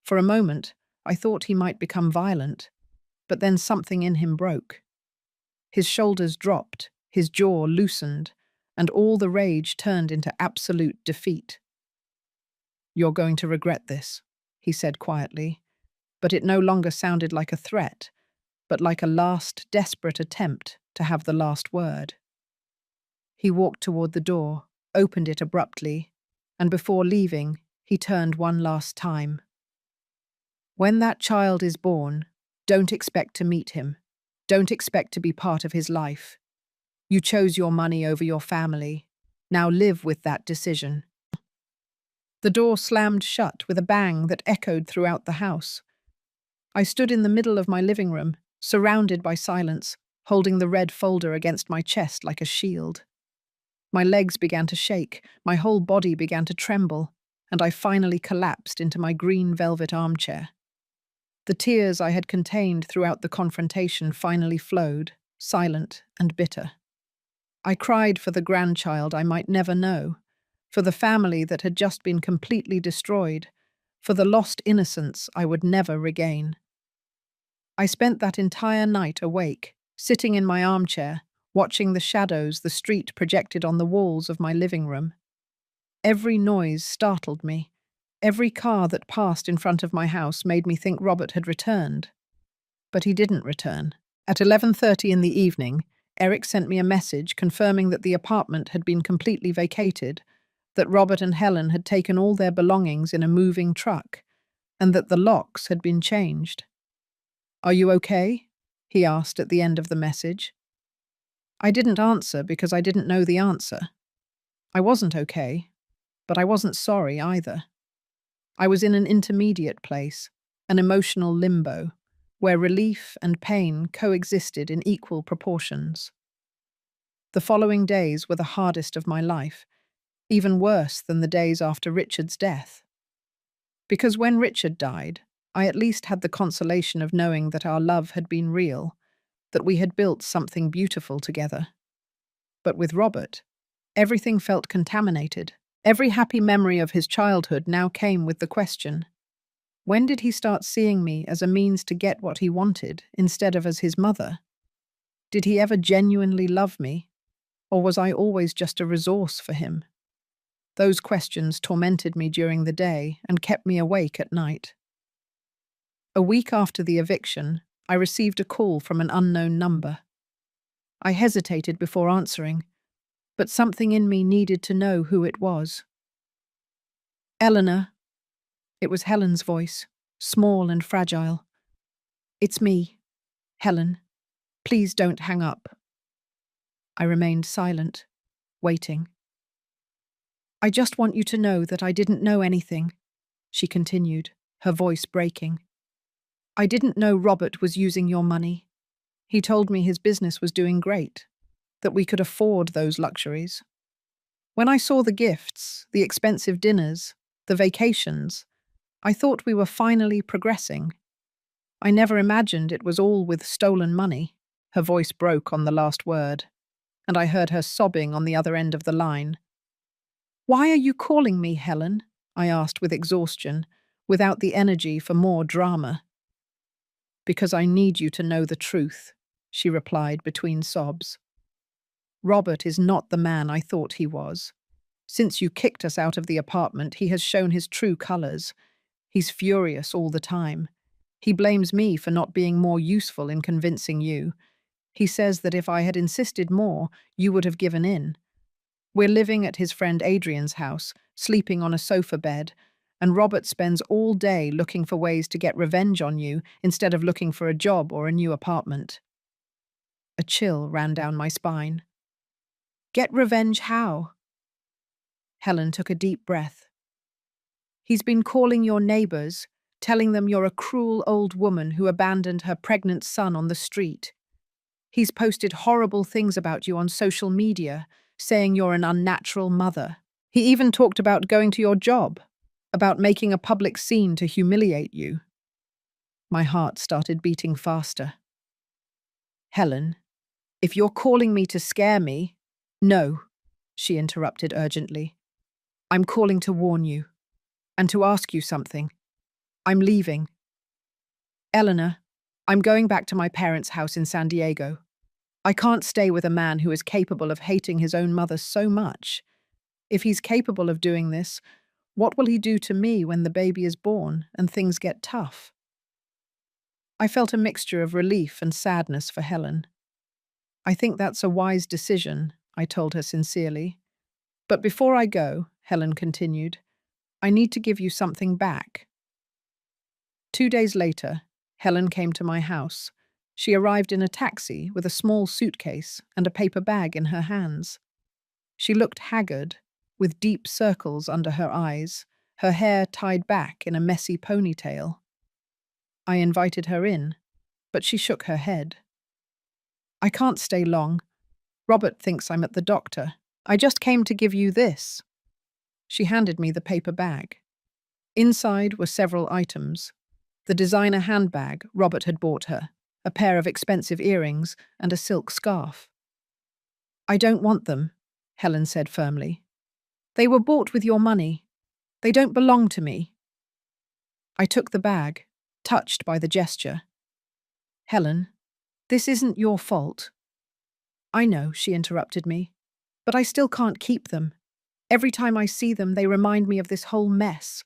For a moment, I thought he might become violent, but then something in him broke. His shoulders dropped, his jaw loosened, and all the rage turned into absolute defeat. You're going to regret this, he said quietly, but it no longer sounded like a threat, but like a last desperate attempt to have the last word. He walked toward the door, opened it abruptly, and before leaving, he turned one last time. When that child is born, don't expect to meet him. Don't expect to be part of his life. You chose your money over your family. Now live with that decision. The door slammed shut with a bang that echoed throughout the house. I stood in the middle of my living room, surrounded by silence, holding the red folder against my chest like a shield. My legs began to shake, my whole body began to tremble, and I finally collapsed into my green velvet armchair. The tears I had contained throughout the confrontation finally flowed, silent and bitter. I cried for the grandchild I might never know, for the family that had just been completely destroyed, for the lost innocence I would never regain. I spent that entire night awake, sitting in my armchair, watching the shadows the street projected on the walls of my living room. Every noise startled me. Every car that passed in front of my house made me think Robert had returned. But he didn't return. At 11:30 in the evening, Eric sent me a message confirming that the apartment had been completely vacated, that Robert and Helen had taken all their belongings in a moving truck, and that the locks had been changed. "Are you okay?" he asked at the end of the message. I didn't answer because I didn't know the answer. I wasn't okay, but I wasn't sorry either. I was in an intermediate place, an emotional limbo, where relief and pain coexisted in equal proportions. The following days were the hardest of my life, even worse than the days after Richard's death. Because when Richard died, I at least had the consolation of knowing that our love had been real, that we had built something beautiful together. But with Robert, everything felt contaminated. Every happy memory of his childhood now came with the question, when did he start seeing me as a means to get what he wanted instead of as his mother? Did he ever genuinely love me, or was I always just a resource for him? Those questions tormented me during the day and kept me awake at night. A week after the eviction, I received a call from an unknown number. I hesitated before answering, but something in me needed to know who it was. "Eleanor." It was Helen's voice, small and fragile. "It's me, Helen. Please don't hang up." I remained silent, waiting. "I just want you to know that I didn't know anything," she continued, her voice breaking. "I didn't know Robert was using your money. He told me his business was doing great, that we could afford those luxuries. When I saw the gifts, the expensive dinners, the vacations, I thought we were finally progressing. I never imagined it was all with stolen money." Her voice broke on the last word, and I heard her sobbing on the other end of the line. "Why are you calling me, Helen?" I asked with exhaustion, without the energy for more drama. "Because I need you to know the truth," she replied between sobs. Robert is not the man I thought he was. Since you kicked us out of the apartment, he has shown his true colors. He's furious all the time. He blames me for not being more useful in convincing you. He says that if I had insisted more, you would have given in. We're living at his friend Adrian's house, sleeping on a sofa bed, and Robert spends all day looking for ways to get revenge on you instead of looking for a job or a new apartment. A chill ran down my spine. Get revenge how? Helen took a deep breath. He's been calling your neighbors, telling them you're a cruel old woman who abandoned her pregnant son on the street. He's posted horrible things about you on social media, saying you're an unnatural mother. He even talked about going to your job, about making a public scene to humiliate you. My heart started beating faster. Helen, if you're calling me to scare me— No, she interrupted urgently. I'm calling to warn you, and to ask you something. I'm leaving. Eleanor, I'm going back to my parents' house in San Diego. I can't stay with a man who is capable of hating his own mother so much. If he's capable of doing this, what will he do to me when the baby is born and things get tough? I felt a mixture of relief and sadness for Helen. I think that's a wise decision, I told her sincerely. But before I go, Helen continued, I need to give you something back. 2 days later, Helen came to my house. She arrived in a taxi with a small suitcase and a paper bag in her hands. She looked haggard, with deep circles under her eyes, her hair tied back in a messy ponytail. I invited her in, but she shook her head. I can't stay long. Robert thinks I'm at the doctor. I just came to give you this. She handed me the paper bag. Inside were several items. The designer handbag Robert had bought her, a pair of expensive earrings, and a silk scarf. I don't want them, Helen said firmly. They were bought with your money. They don't belong to me. I took the bag, touched by the gesture. Helen, this isn't your fault. I know, she interrupted me, but I still can't keep them. Every time I see them, they remind me of this whole mess.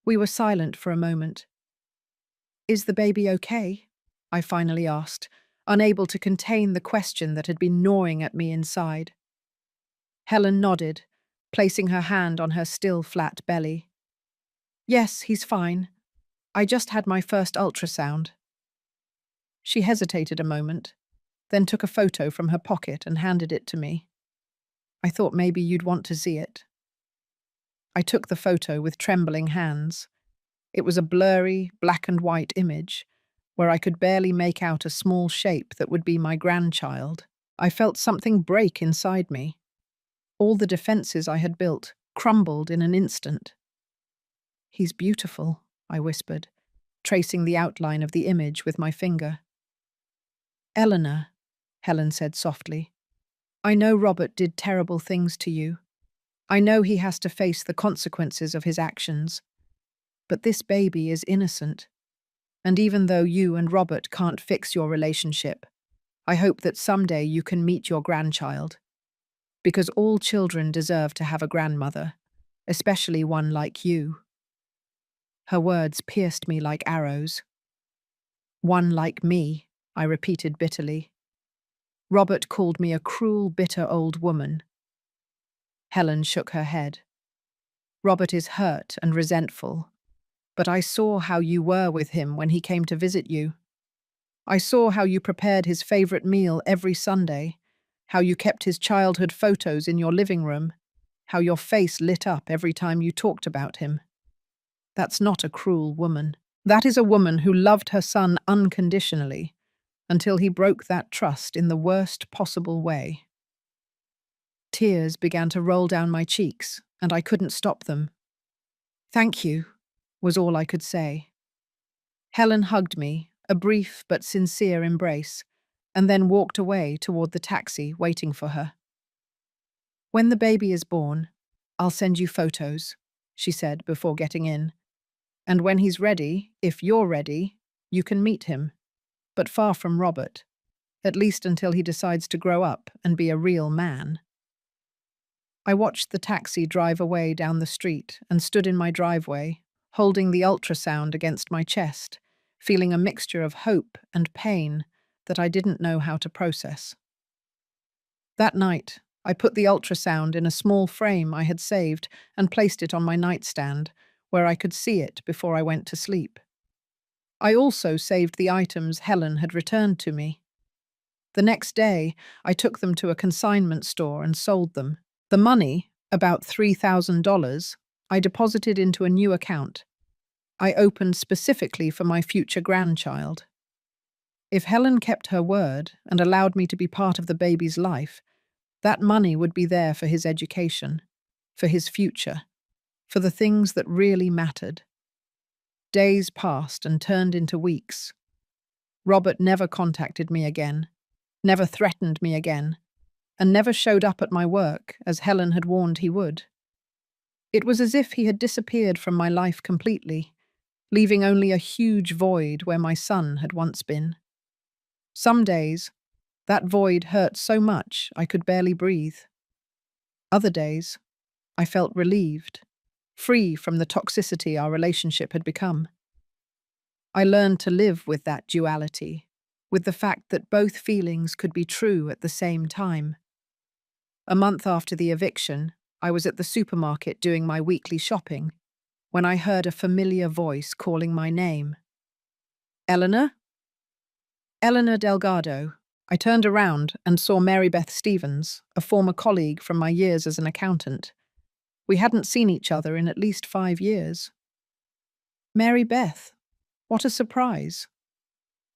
We were silent for a moment. Is the baby okay? I finally asked, unable to contain the question that had been gnawing at me inside. Helen nodded, placing her hand on her still flat belly. Yes, he's fine. I just had my first ultrasound. She hesitated a moment, then took a photo from her pocket and handed it to me. I thought maybe you'd want to see it. I took the photo with trembling hands. It was a blurry, black and white image, where I could barely make out a small shape that would be my grandchild. I felt something break inside me. All the defenses I had built crumbled in an instant. He's beautiful, I whispered, tracing the outline of the image with my finger. Eleanor, Helen said softly, I know Robert did terrible things to you. I know he has to face the consequences of his actions. But this baby is innocent. And even though you and Robert can't fix your relationship, I hope that someday you can meet your grandchild. Because all children deserve to have a grandmother, especially one like you. Her words pierced me like arrows. One like me, I repeated bitterly. Robert called me a cruel, bitter old woman. Helen shook her head. Robert is hurt and resentful, but I saw how you were with him when he came to visit you. I saw how you prepared his favorite meal every Sunday, how you kept his childhood photos in your living room, how your face lit up every time you talked about him. That's not a cruel woman. That is a woman who loved her son unconditionally, until he broke that trust in the worst possible way. Tears began to roll down my cheeks, and I couldn't stop them. Thank you, was all I could say. Helen hugged me, a brief but sincere embrace, and then walked away toward the taxi waiting for her. When the baby is born, I'll send you photos, she said before getting in. And when he's ready, if you're ready, you can meet him, but far from Robert. at least until he decides to grow up and be a real man. I watched the taxi drive away down the street and stood in my driveway, holding the ultrasound against my chest, feeling a mixture of hope and pain that I didn't know how to process. That night, I put the ultrasound in a small frame I had saved and placed it on my nightstand, where I could see it before I went to sleep. I also saved the items Helen had returned to me. The next day, I took them to a consignment store and sold them. The money, about $3,000, I deposited into a new account I opened specifically for my future grandchild. If Helen kept her word and allowed me to be part of the baby's life, that money would be there for his education, for his future, for the things that really mattered. Days passed and turned into weeks. Robert never contacted me again, never threatened me again, and never showed up at my work as Helen had warned he would. It was as if he had disappeared from my life completely, leaving only a huge void where my son had once been. Some days, that void hurt so much I could barely breathe. Other days, I felt relieved, free from the toxicity our relationship had become. I learned to live with that duality, with the fact that both feelings could be true at the same time. A month after the eviction, I was at the supermarket doing my weekly shopping when I heard a familiar voice calling my name. Eleanor? Eleanor Delgado. I turned around and saw Mary Beth Stevens, a former colleague from my years as an accountant. We hadn't seen each other in at least 5 years. Mary Beth, what a surprise.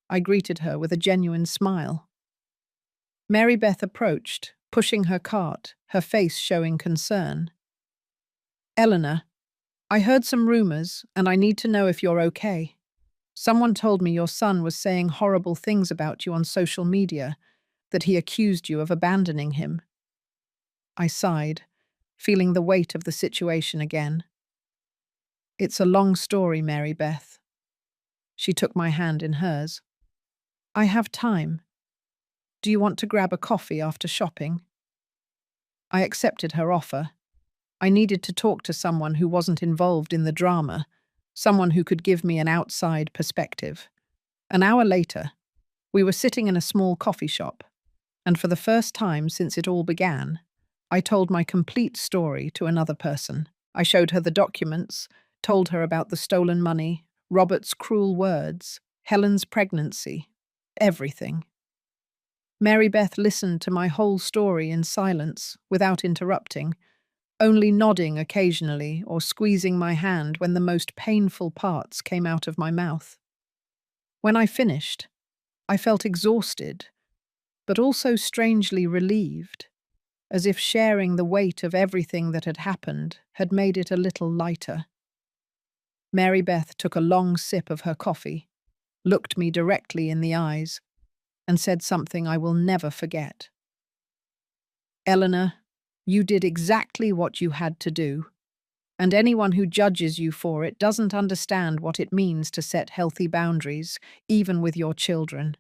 I greeted her with a genuine smile. Mary Beth approached, pushing her cart, her face showing concern. Eleanor, I heard some rumors, and I need to know if you're okay. Someone told me your son was saying horrible things about you on social media, that he accused you of abandoning him. I sighed, feeling the weight of the situation again. It's a long story, Mary Beth. She took my hand in hers. I have time. Do you want to grab a coffee after shopping? I accepted her offer. I needed to talk to someone who wasn't involved in the drama, someone who could give me an outside perspective. An hour later, we were sitting in a small coffee shop, and for the first time since it all began, I told my complete story to another person. I showed her the documents, told her about the stolen money, Robert's cruel words, Helen's pregnancy, everything. Mary Beth listened to my whole story in silence, without interrupting, only nodding occasionally or squeezing my hand when the most painful parts came out of my mouth. When I finished, I felt exhausted, but also strangely relieved, as if sharing the weight of everything that had happened had made it a little lighter. Mary Beth took a long sip of her coffee, looked me directly in the eyes, and said something I will never forget. Eleanor, you did exactly what you had to do, and anyone who judges you for it doesn't understand what it means to set healthy boundaries, even with your children.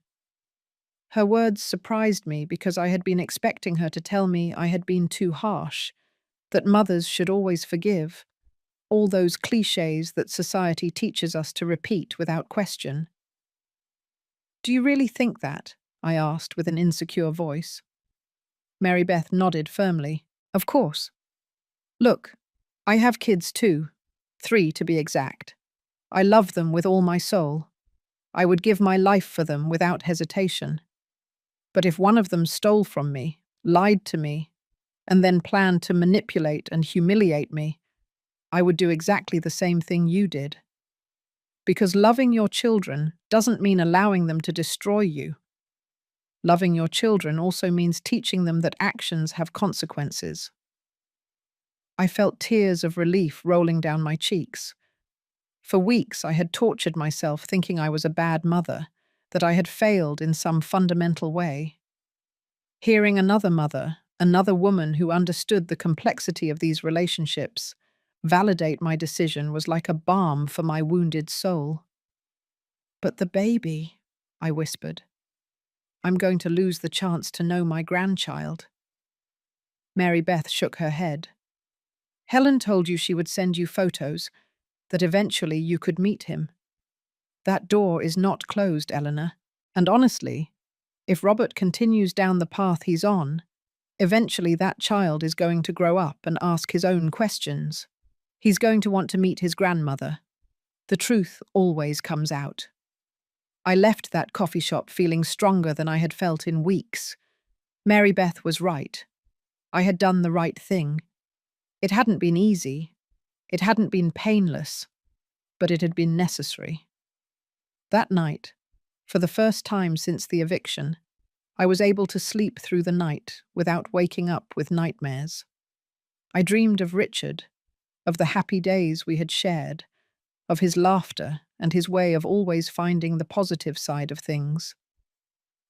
Her words surprised me because I had been expecting her to tell me I had been too harsh, that mothers should always forgive, all those cliches that society teaches us to repeat without question. Do you really think that? I asked with an insecure voice. Mary Beth nodded firmly. Of course. Look, I have kids too, 3 to be exact. I love them with all my soul. I would give my life for them without hesitation. But if one of them stole from me, lied to me, and then planned to manipulate and humiliate me, I would do exactly the same thing you did. Because loving your children doesn't mean allowing them to destroy you. Loving your children also means teaching them that actions have consequences. I felt tears of relief rolling down my cheeks. For weeks I had tortured myself thinking I was a bad mother, that I had failed in some fundamental way. Hearing another mother, another woman who understood the complexity of these relationships, validate my decision was like a balm for my wounded soul. But the baby, I whispered. I'm going to lose the chance to know my grandchild. Mary Beth shook her head. Helen told you she would send you photos, that eventually you could meet him. That door is not closed, Eleanor. And honestly, if Robert continues down the path he's on, eventually that child is going to grow up and ask his own questions. He's going to want to meet his grandmother. The truth always comes out. I left that coffee shop feeling stronger than I had felt in weeks. Mary Beth was right. I had done the right thing. It hadn't been easy. It hadn't been painless. But it had been necessary. That night, for the first time since the eviction, I was able to sleep through the night without waking up with nightmares. I dreamed of Richard, of the happy days we had shared, of his laughter and his way of always finding the positive side of things.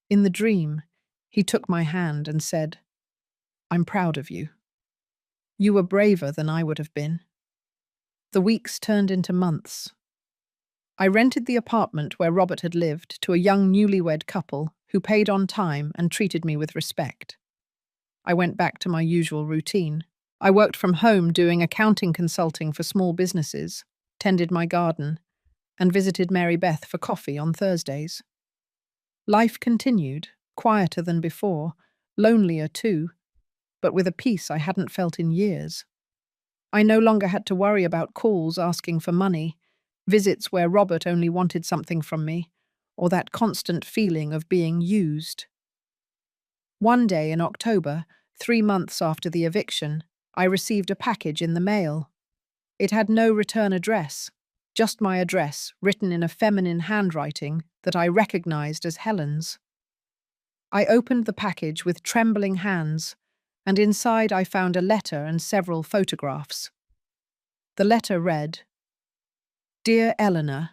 In the dream, he took my hand and said, "I'm proud of you. You were braver than I would have been." The weeks turned into months. I rented the apartment where Robert had lived to a young newlywed couple who paid on time and treated me with respect. I went back to my usual routine. I worked from home doing accounting consulting for small businesses, tended my garden, and visited Mary Beth for coffee on Thursdays. Life continued, quieter than before, lonelier too, but with a peace I hadn't felt in years. I no longer had to worry about calls asking for money, visits where Robert only wanted something from me, or that constant feeling of being used. One day in October, 3 months after the eviction, I received a package in the mail. It had no return address, just my address written in a feminine handwriting that I recognized as Helen's. I opened the package with trembling hands, and inside I found a letter and several photographs. The letter read, "Dear Eleanor,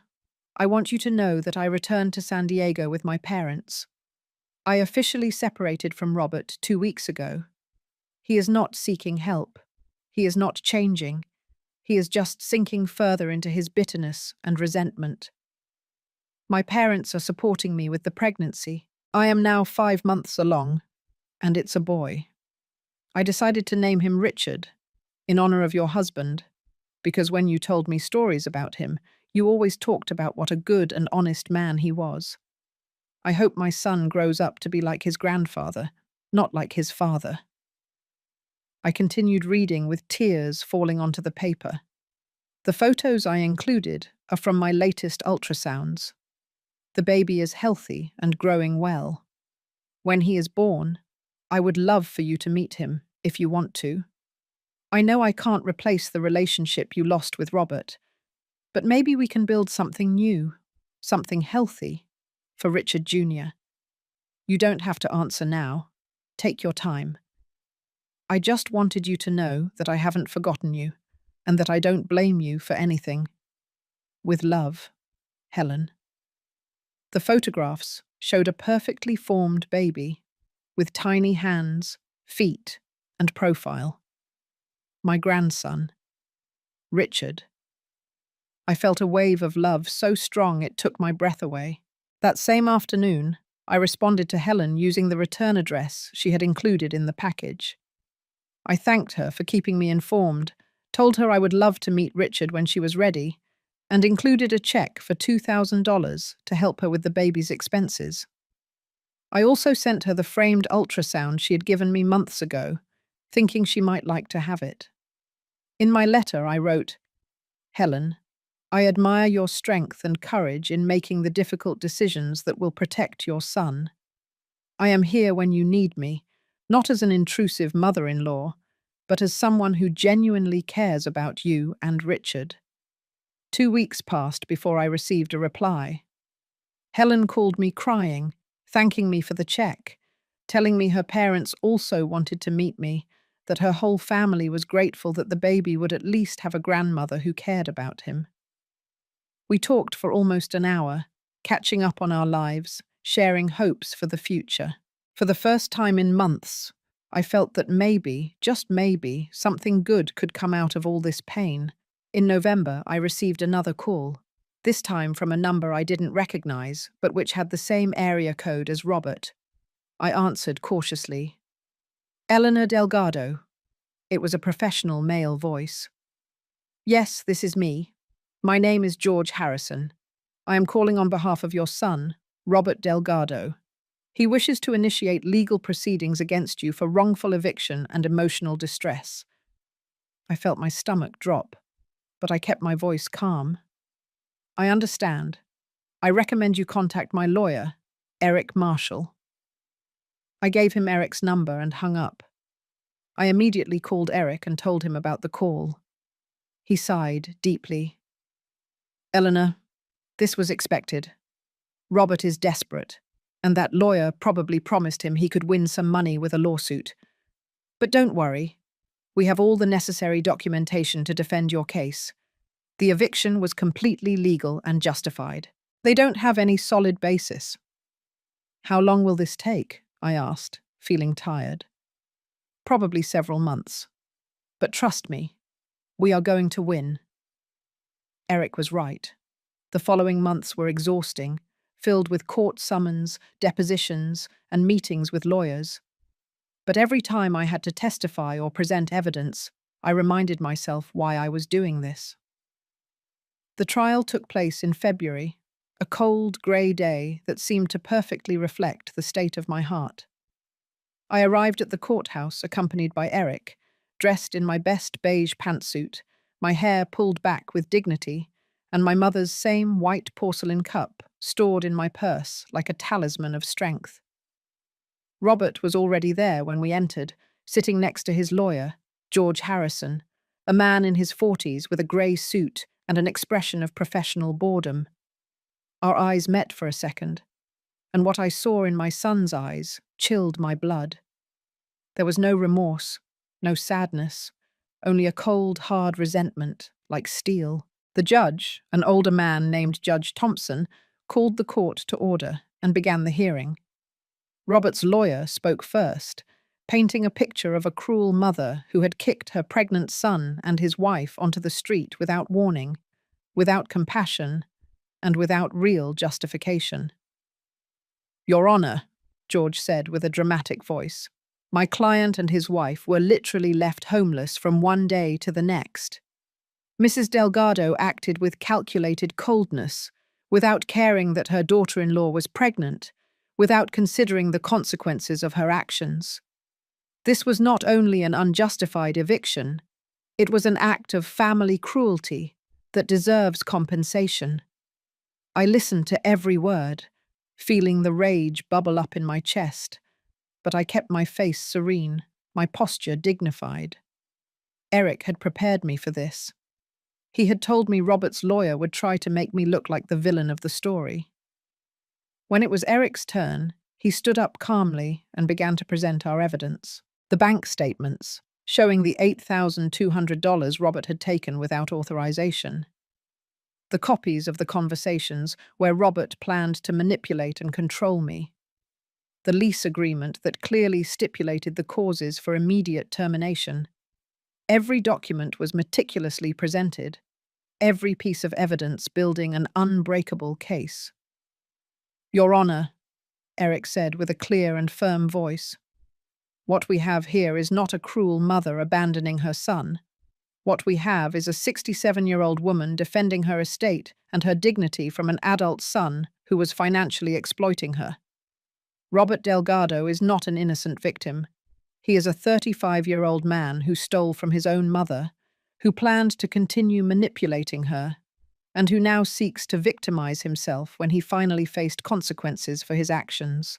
I want you to know that I returned to San Diego with my parents. I officially separated from Robert 2 weeks ago. He is not seeking help. He is not changing. He is just sinking further into his bitterness and resentment. My parents are supporting me with the pregnancy. I am now 5 months along, and it's a boy. I decided to name him Richard, in honor of your husband, because when you told me stories about him, you always talked about what a good and honest man he was. I hope my son grows up to be like his grandfather, not like his father." I continued reading with tears falling onto the paper. The photos I included are from my latest ultrasounds. The baby is healthy and growing well. When he is born, I would love for you to meet him, if you want to. I know I can't replace the relationship you lost with Robert, but maybe we can build something new, something healthy, for Richard Jr. You don't have to answer now. Take your time. I just wanted you to know that I haven't forgotten you, and that I don't blame you for anything. With love, Helen. The photographs showed a perfectly formed baby, with tiny hands, feet, and profile. My grandson, Richard. I felt a wave of love so strong it took my breath away. That same afternoon, I responded to Helen using the return address she had included in the package. I thanked her for keeping me informed, told her I would love to meet Richard when she was ready, and included a check for $2,000 to help her with the baby's expenses. I also sent her the framed ultrasound she had given me months ago, thinking she might like to have it. In my letter, I wrote, "Helen, I admire your strength and courage in making the difficult decisions that will protect your son. I am here when you need me, not as an intrusive mother-in-law, but as someone who genuinely cares about you and Richard." 2 weeks passed before I received a reply. Helen called me crying, thanking me for the check, telling me her parents also wanted to meet me, that her whole family was grateful that the baby would at least have a grandmother who cared about him. We talked for almost an hour, catching up on our lives, sharing hopes for the future. For the first time in months, I felt that maybe, just maybe, something good could come out of all this pain. In November, I received another call, this time from a number I didn't recognize, but which had the same area code as Robert. I answered cautiously. Eleanor Delgado. It was a professional male voice. Yes, this is me. My name is George Harrison. I am calling on behalf of your son, Robert Delgado. He wishes to initiate legal proceedings against you for wrongful eviction and emotional distress. I felt my stomach drop, but I kept my voice calm. I understand. I recommend you contact my lawyer, Eric Marshall. I gave him Eric's number and hung up. I immediately called Eric and told him about the call. He sighed deeply. Eleanor, this was expected. Robert is desperate, and that lawyer probably promised him he could win some money with a lawsuit. But don't worry. We have all the necessary documentation to defend your case. The eviction was completely legal and justified. They don't have any solid basis. How long will this take? I asked, feeling tired. Probably several months. But trust me, we are going to win. Eric was right. The following months were exhausting, filled with court summons, depositions, and meetings with lawyers. But every time I had to testify or present evidence, I reminded myself why I was doing this. The trial took place in February, a cold, grey day that seemed to perfectly reflect the state of my heart. I arrived at the courthouse accompanied by Eric, dressed in my best beige pantsuit, my hair pulled back with dignity, and my mother's same white porcelain cup stored in my purse like a talisman of strength. Robert was already there when we entered, sitting next to his lawyer, George Harrison, a man in his 40s with a grey suit and an expression of professional boredom. Our eyes met for a second, and what I saw in my son's eyes chilled my blood. There was no remorse, no sadness, only a cold, hard resentment, like steel. The judge, an older man named Judge Thompson, called the court to order and began the hearing. Robert's lawyer spoke first, painting a picture of a cruel mother who had kicked her pregnant son and his wife onto the street without warning, without compassion, and without real justification. Your Honor, George said with a dramatic voice, my client and his wife were literally left homeless from one day to the next. Mrs. Delgado acted with calculated coldness, without caring that her daughter-in-law was pregnant, without considering the consequences of her actions. This was not only an unjustified eviction, it was an act of family cruelty that deserves compensation. I listened to every word, feeling the rage bubble up in my chest, but I kept my face serene, my posture dignified. Eric had prepared me for this. He had told me Robert's lawyer would try to make me look like the villain of the story. When it was Eric's turn, he stood up calmly and began to present our evidence. The bank statements, showing the $8,200 Robert had taken without authorization. The copies of the conversations where Robert planned to manipulate and control me. The lease agreement that clearly stipulated the causes for immediate termination. Every document was meticulously presented, every piece of evidence building an unbreakable case. Your Honor, Eric said with a clear and firm voice, what we have here is not a cruel mother abandoning her son. What we have is a 67-year-old woman defending her estate and her dignity from an adult son who was financially exploiting her. Robert Delgado is not an innocent victim. He is a 35-year-old man who stole from his own mother, who planned to continue manipulating her, and who now seeks to victimize himself when he finally faced consequences for his actions.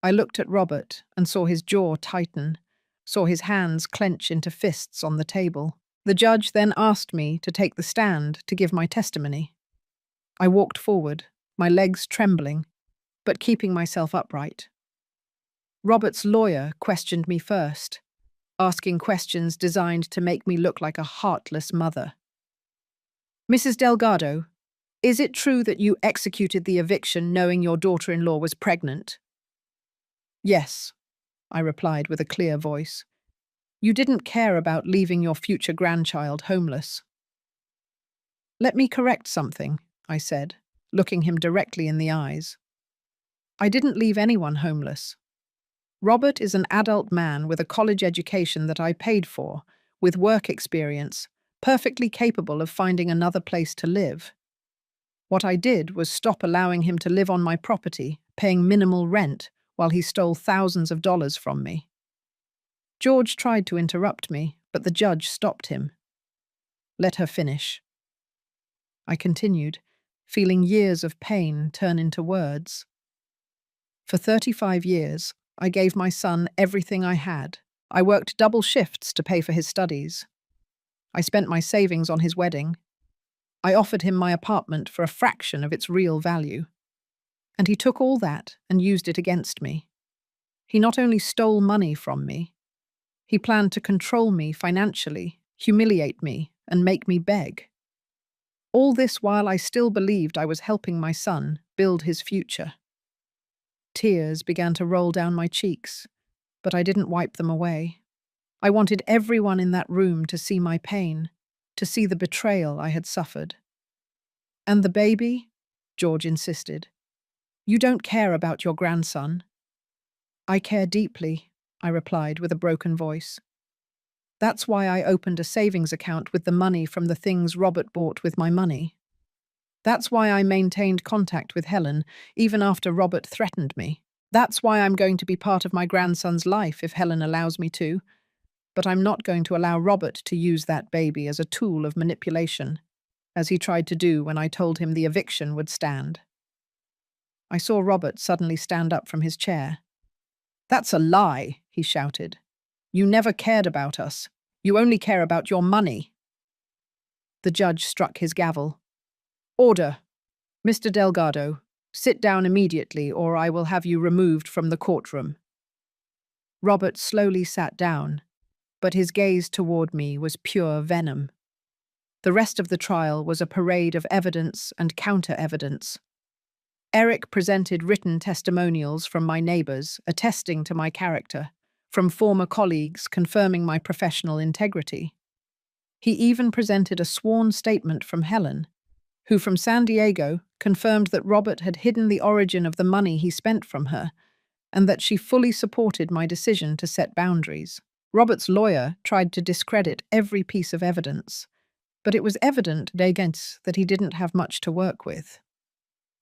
I looked at Robert and saw his jaw tighten, saw his hands clench into fists on the table. The judge then asked me to take the stand to give my testimony. I walked forward, my legs trembling, but keeping myself upright. Robert's lawyer questioned me first, asking questions designed to make me look like a heartless mother. Mrs. Delgado, is it true that you executed the eviction knowing your daughter-in-law was pregnant? Yes, I replied with a clear voice. You didn't care about leaving your future grandchild homeless. Let me correct something, I said, looking him directly in the eyes. I didn't leave anyone homeless. Robert is an adult man with a college education that I paid for, with work experience, perfectly capable of finding another place to live. What I did was stop allowing him to live on my property, paying minimal rent, while he stole thousands of dollars from me. George tried to interrupt me, but the judge stopped him. Let her finish. I continued, feeling years of pain turn into words. For 35 years, I gave my son everything I had. I worked double shifts to pay for his studies. I spent my savings on his wedding. I offered him my apartment for a fraction of its real value. And he took all that and used it against me. He not only stole money from me, he planned to control me financially, humiliate me, and make me beg. All this while I still believed I was helping my son build his future. Tears began to roll down my cheeks, but I didn't wipe them away. I wanted everyone in that room to see my pain, to see the betrayal I had suffered. "And the baby?" George insisted. "You don't care about your grandson." "I care deeply," I replied with a broken voice. "That's why I opened a savings account with the money from the things Robert bought with my money. That's why I maintained contact with Helen, even after Robert threatened me. That's why I'm going to be part of my grandson's life if Helen allows me to. But I'm not going to allow Robert to use that baby as a tool of manipulation, as he tried to do when I told him the eviction would stand." I saw Robert suddenly stand up from his chair. "That's a lie," he shouted. "You never cared about us. You only care about your money." The judge struck his gavel. "Order. Mr. Delgado, sit down immediately or I will have you removed from the courtroom." Robert slowly sat down, but his gaze toward me was pure venom. The rest of the trial was a parade of evidence and counter-evidence. Eric presented written testimonials from my neighbors attesting to my character, from former colleagues confirming my professional integrity. He even presented a sworn statement from Helen, who from San Diego confirmed that Robert had hidden the origin of the money he spent from her, and that she fully supported my decision to set boundaries. Robert's lawyer tried to discredit every piece of evidence, but it was evident that he didn't have much to work with.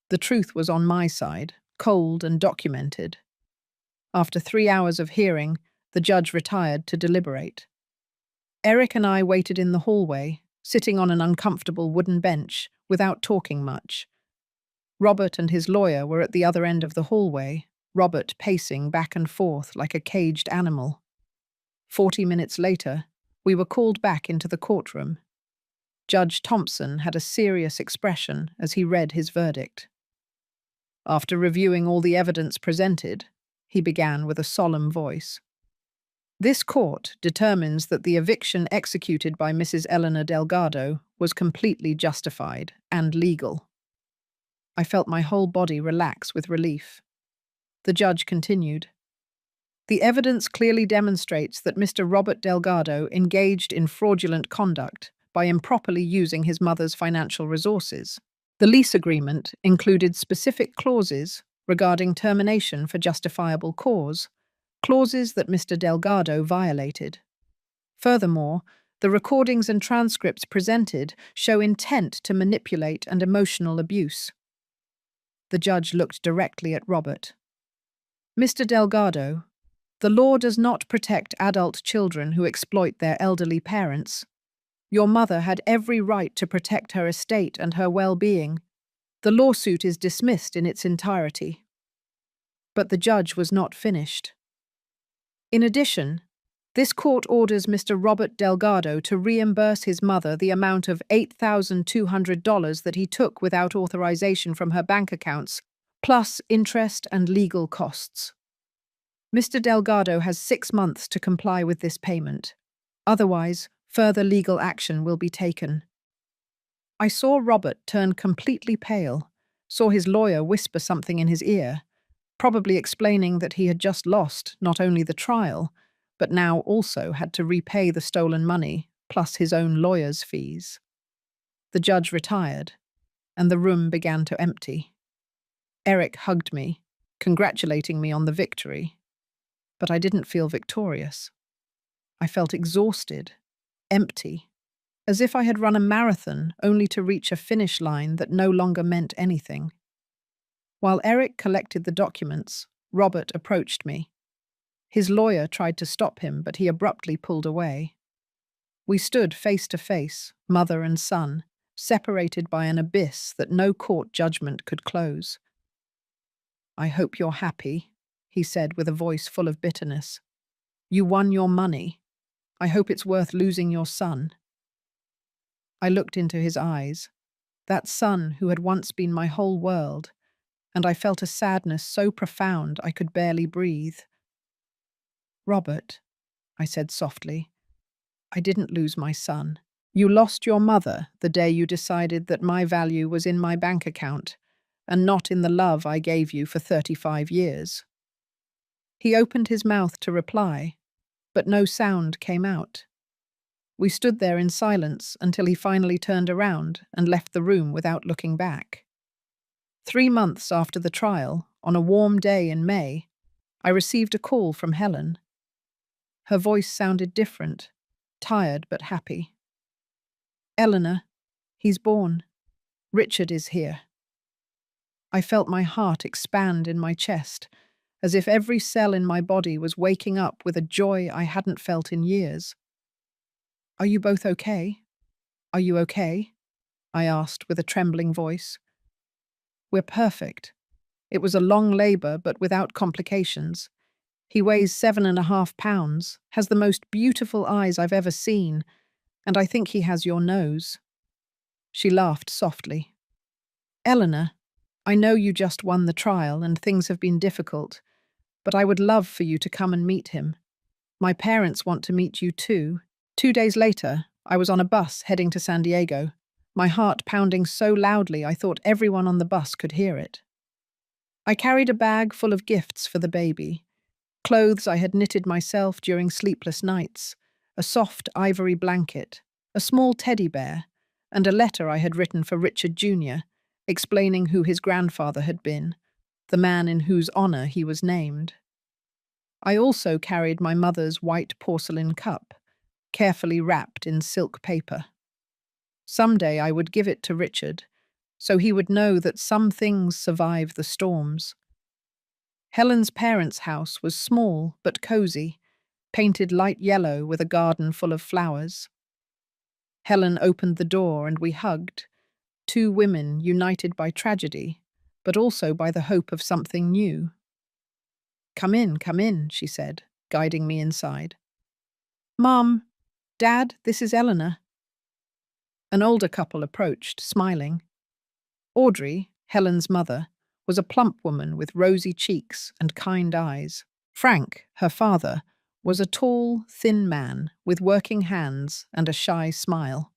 The truth was on my side, cold and documented. After 3 hours of hearing, the judge retired to deliberate. Eric and I waited in the hallway, sitting on an uncomfortable wooden bench, without talking much. Robert and his lawyer were at the other end of the hallway, Robert pacing back and forth like a caged animal. 40 minutes later, we were called back into the courtroom. Judge Thompson had a serious expression as he read his verdict. After reviewing all the evidence presented, he began with a solemn voice. "This court determines that the eviction executed by Mrs. Eleanor Delgado was completely justified and legal." I felt my whole body relax with relief. The judge continued. "The evidence clearly demonstrates that Mr. Robert Delgado engaged in fraudulent conduct by improperly using his mother's financial resources. The lease agreement included specific clauses regarding termination for justifiable cause, clauses that Mr. Delgado violated. Furthermore, the recordings and transcripts presented show intent to manipulate and emotional abuse." The judge looked directly at Robert. "Mr. Delgado, the law does not protect adult children who exploit their elderly parents. Your mother had every right to protect her estate and her well-being. The lawsuit is dismissed in its entirety." But the judge was not finished. "In addition, this court orders Mr. Robert Delgado to reimburse his mother the amount of $8,200 that he took without authorization from her bank accounts, plus interest and legal costs. Mr. Delgado has 6 months to comply with this payment. Otherwise, further legal action will be taken." I saw Robert turn completely pale, saw his lawyer whisper something in his ear, probably explaining that he had just lost not only the trial, but now also had to repay the stolen money, plus his own lawyer's fees. The judge retired, and the room began to empty. Eric hugged me, congratulating me on the victory. But I didn't feel victorious. I felt exhausted, empty, as if I had run a marathon only to reach a finish line that no longer meant anything. While Eric collected the documents, Robert approached me. His lawyer tried to stop him, but he abruptly pulled away. We stood face to face, mother and son, separated by an abyss that no court judgment could close. "I hope you're happy," he said with a voice full of bitterness. "You won your money. I hope it's worth losing your son." I looked into his eyes, that son who had once been my whole world, and I felt a sadness so profound I could barely breathe. "Robert," I said softly, "I didn't lose my son. You lost your mother the day you decided that my value was in my bank account and not in the love I gave you for 35 years. He opened his mouth to reply, but no sound came out. We stood there in silence until he finally turned around and left the room without looking back. 3 months after the trial, on a warm day in May, I received a call from Helen. Her voice sounded different, tired but happy. "Eleanor, he's born. Richard is here." I felt my heart expand in my chest, as if every cell in my body was waking up with a joy I hadn't felt in years. "Are you both okay? Are you okay?" I asked with a trembling voice. "We're perfect. It was a long labor, but without complications. He weighs 7.5 pounds, has the most beautiful eyes I've ever seen, and I think he has your nose." She laughed softly. "Eleanor, I know you just won the trial and things have been difficult, but I would love for you to come and meet him. My parents want to meet you too." 2 days later, I was on a bus heading to San Diego, my heart pounding so loudly I thought everyone on the bus could hear it. I carried a bag full of gifts for the baby, clothes I had knitted myself during sleepless nights, a soft ivory blanket, a small teddy bear, and a letter I had written for Richard Jr., explaining who his grandfather had been, the man in whose honor he was named. I also carried my mother's white porcelain cup, carefully wrapped in silk paper. Someday I would give it to Richard, so he would know that some things survive the storms. Helen's parents' house was small but cozy, painted light yellow with a garden full of flowers. Helen opened the door and we hugged, 2 women united by tragedy, but also by the hope of something new. Come in," she said, guiding me inside. "Mom, Dad, this is Eleanor." An older couple approached, smiling. Audrey, Helen's mother, was a plump woman with rosy cheeks and kind eyes. Frank, her father, was a tall, thin man with working hands and a shy smile.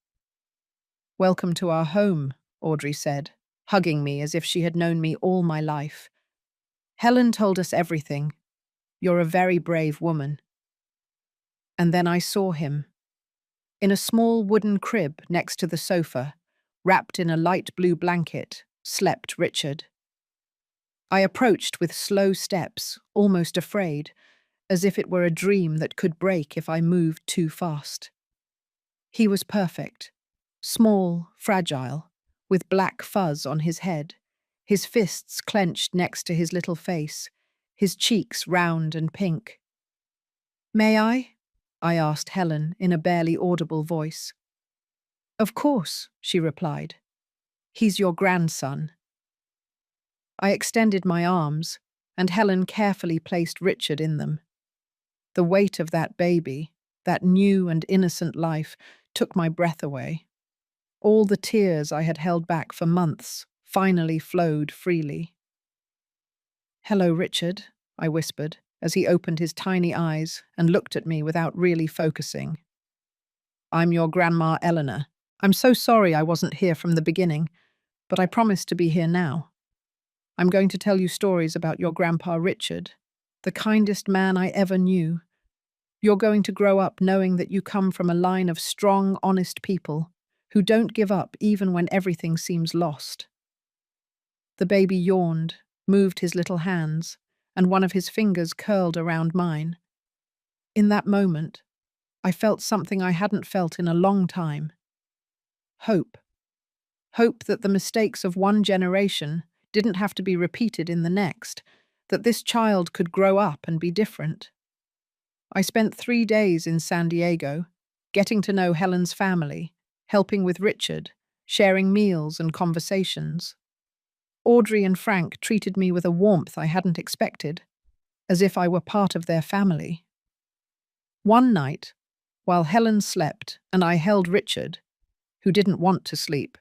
"Welcome to our home," Audrey said, hugging me as if she had known me all my life. "Helen told us everything. You're a very brave woman." And then I saw him. In a small wooden crib next to the sofa, wrapped in a light blue blanket, slept Richard. I approached with slow steps, almost afraid, as if it were a dream that could break if I moved too fast. He was perfect, small, fragile, with black fuzz on his head, his fists clenched next to his little face, his cheeks round and pink. "May I?" I asked Helen in a barely audible voice. "Of course," she replied. "He's your grandson." I extended my arms, and Helen carefully placed Richard in them. The weight of that baby, that new and innocent life, took my breath away. All the tears I had held back for months finally flowed freely. "Hello, Richard," I whispered, as he opened his tiny eyes and looked at me without really focusing. "I'm your Grandma Eleanor. I'm so sorry I wasn't here from the beginning, but I promised to be here now. I'm going to tell you stories about your Grandpa Richard, the kindest man I ever knew. You're going to grow up knowing that you come from a line of strong, honest people who don't give up even when everything seems lost." The baby yawned, moved his little hands, and one of his fingers curled around mine. In that moment, I felt something I hadn't felt in a long time. Hope. Hope that the mistakes of one generation didn't have to be repeated in the next, that this child could grow up and be different. I spent 3 days in San Diego, getting to know Helen's family, helping with Richard, sharing meals and conversations. Audrey and Frank treated me with a warmth I hadn't expected, as if I were part of their family. One night, while Helen slept and I held Richard, who didn't want to sleep,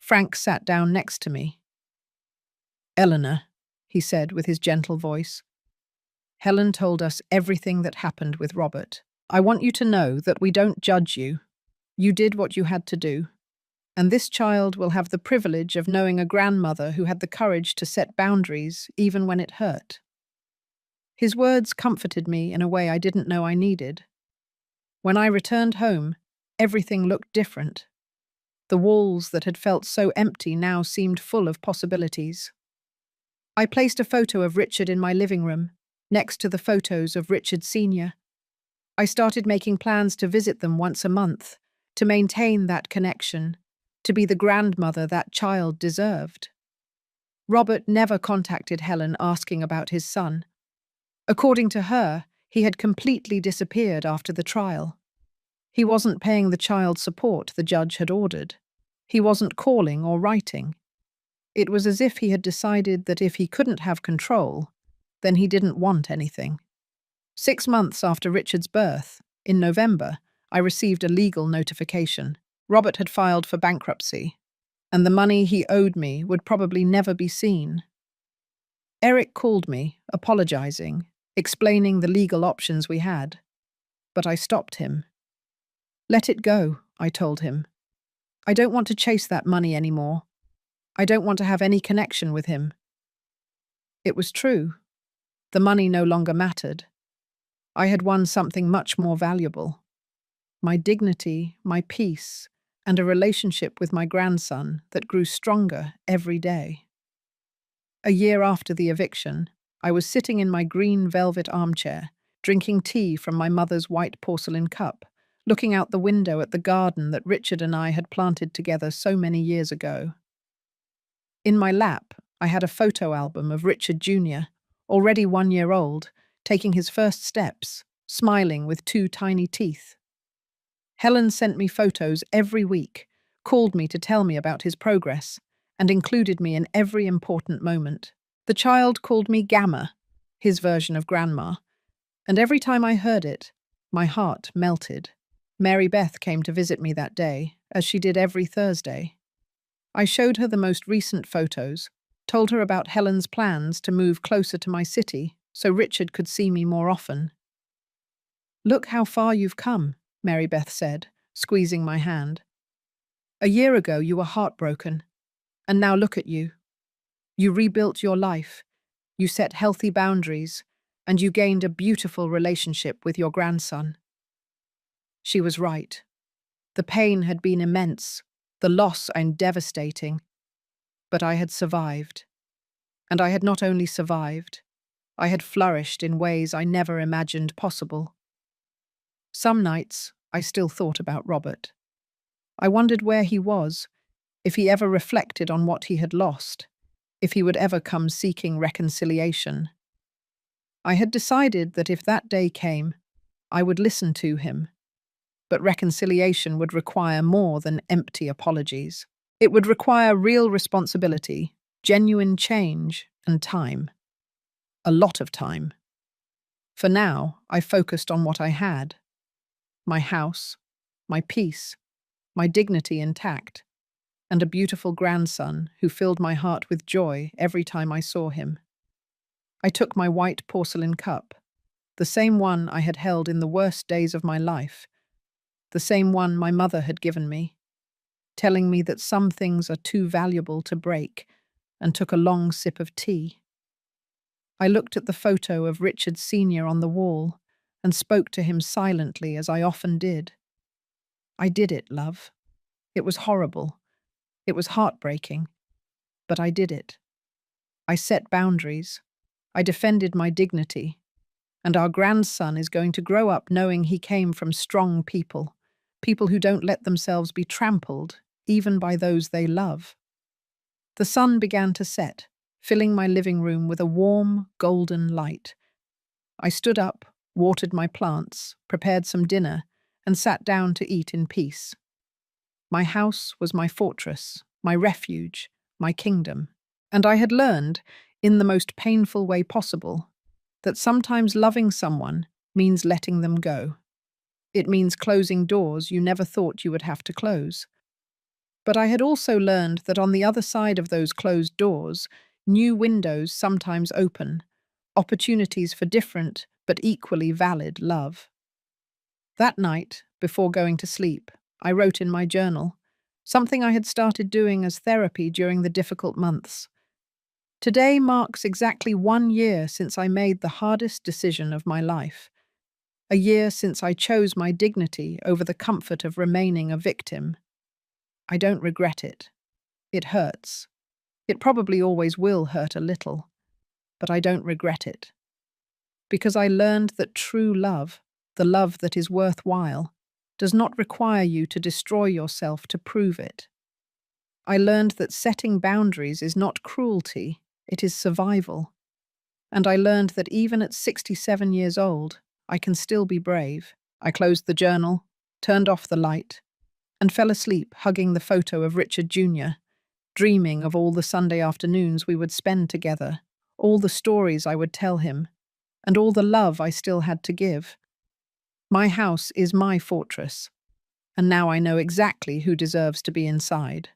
Frank sat down next to me. "Eleanor," he said with his gentle voice, "Helen told us everything that happened with Robert. I want you to know that we don't judge you. You did what you had to do. And this child will have the privilege of knowing a grandmother who had the courage to set boundaries even when it hurt." His words comforted me in a way I didn't know I needed. When I returned home, everything looked different. The walls that had felt so empty now seemed full of possibilities. I placed a photo of Richard in my living room, next to the photos of Richard Sr. I started making plans to visit them once a month, to maintain that connection, to be the grandmother that child deserved. Robert never contacted Helen asking about his son. According to her, he had completely disappeared after the trial. He wasn't paying the child support the judge had ordered. He wasn't calling or writing. It was as if he had decided that if he couldn't have control, then he didn't want anything. 6 months after Richard's birth, in November, I received a legal notification. Robert had filed for bankruptcy, and the money he owed me would probably never be seen. Eric called me, apologizing, explaining the legal options we had. But I stopped him. "Let it go," I told him. "I don't want to chase that money anymore. I don't want to have any connection with him." It was true. The money no longer mattered. I had won something much more valuable. My dignity, my peace, and a relationship with my grandson that grew stronger every day. A year after the eviction, I was sitting in my green velvet armchair, drinking tea from my mother's white porcelain cup, looking out the window at the garden that Richard and I had planted together so many years ago. In my lap, I had a photo album of Richard Jr., already 1 year old, taking his first steps, smiling with 2 tiny teeth. Helen sent me photos every week, called me to tell me about his progress, and included me in every important moment. The child called me Gamma, his version of Grandma, and every time I heard it, my heart melted. Mary Beth came to visit me that day, as she did every Thursday. I showed her the most recent photos, told her about Helen's plans to move closer to my city so Richard could see me more often. "Look how far you've come," Mary Beth said, squeezing my hand. "A year ago you were heartbroken, and now look at you. You rebuilt your life, you set healthy boundaries, and you gained a beautiful relationship with your grandson." She was right. The pain had been immense, the loss and devastating, but I had survived. And I had not only survived, I had flourished in ways I never imagined possible. Some nights, I still thought about Robert. I wondered where he was, if he ever reflected on what he had lost, if he would ever come seeking reconciliation. I had decided that if that day came, I would listen to him, but reconciliation would require more than empty apologies. It would require real responsibility, genuine change, and time. A lot of time. For now, I focused on what I had. My house, my peace, my dignity intact, and a beautiful grandson who filled my heart with joy every time I saw him. I took my white porcelain cup, the same one I had held in the worst days of my life, the same one my mother had given me, telling me that some things are too valuable to break, and took a long sip of tea. I looked at the photo of Richard Sr. on the wall and spoke to him silently as I often did. "I did it, love. It was horrible. It was heartbreaking. But I did it. I set boundaries. I defended my dignity. And our grandson is going to grow up knowing he came from strong people, people who don't let themselves be trampled, even by those they love. The sun began to set, filling my living room with a warm, golden light. I stood up, watered my plants, prepared some dinner, and sat down to eat in peace. My house was my fortress, my refuge, my kingdom. And I had learned, in the most painful way possible, that sometimes loving someone means letting them go. It means closing doors you never thought you would have to close. But I had also learned that on the other side of those closed doors, new windows sometimes open, opportunities for different but equally valid love. That night, before going to sleep, I wrote in my journal, something I had started doing as therapy during the difficult months. Today marks exactly 1 year since I made the hardest decision of my life. A year since I chose my dignity over the comfort of remaining a victim. I don't regret it. It hurts. It probably always will hurt a little. But I don't regret it. Because I learned that true love, the love that is worthwhile, does not require you to destroy yourself to prove it. I learned that setting boundaries is not cruelty, it is survival. And I learned that even at 67 years old, I can still be brave. I closed the journal, turned off the light, and fell asleep hugging the photo of Richard Jr., dreaming of all the Sunday afternoons we would spend together, all the stories I would tell him, and all the love I still had to give. My house is my fortress, and now I know exactly who deserves to be inside.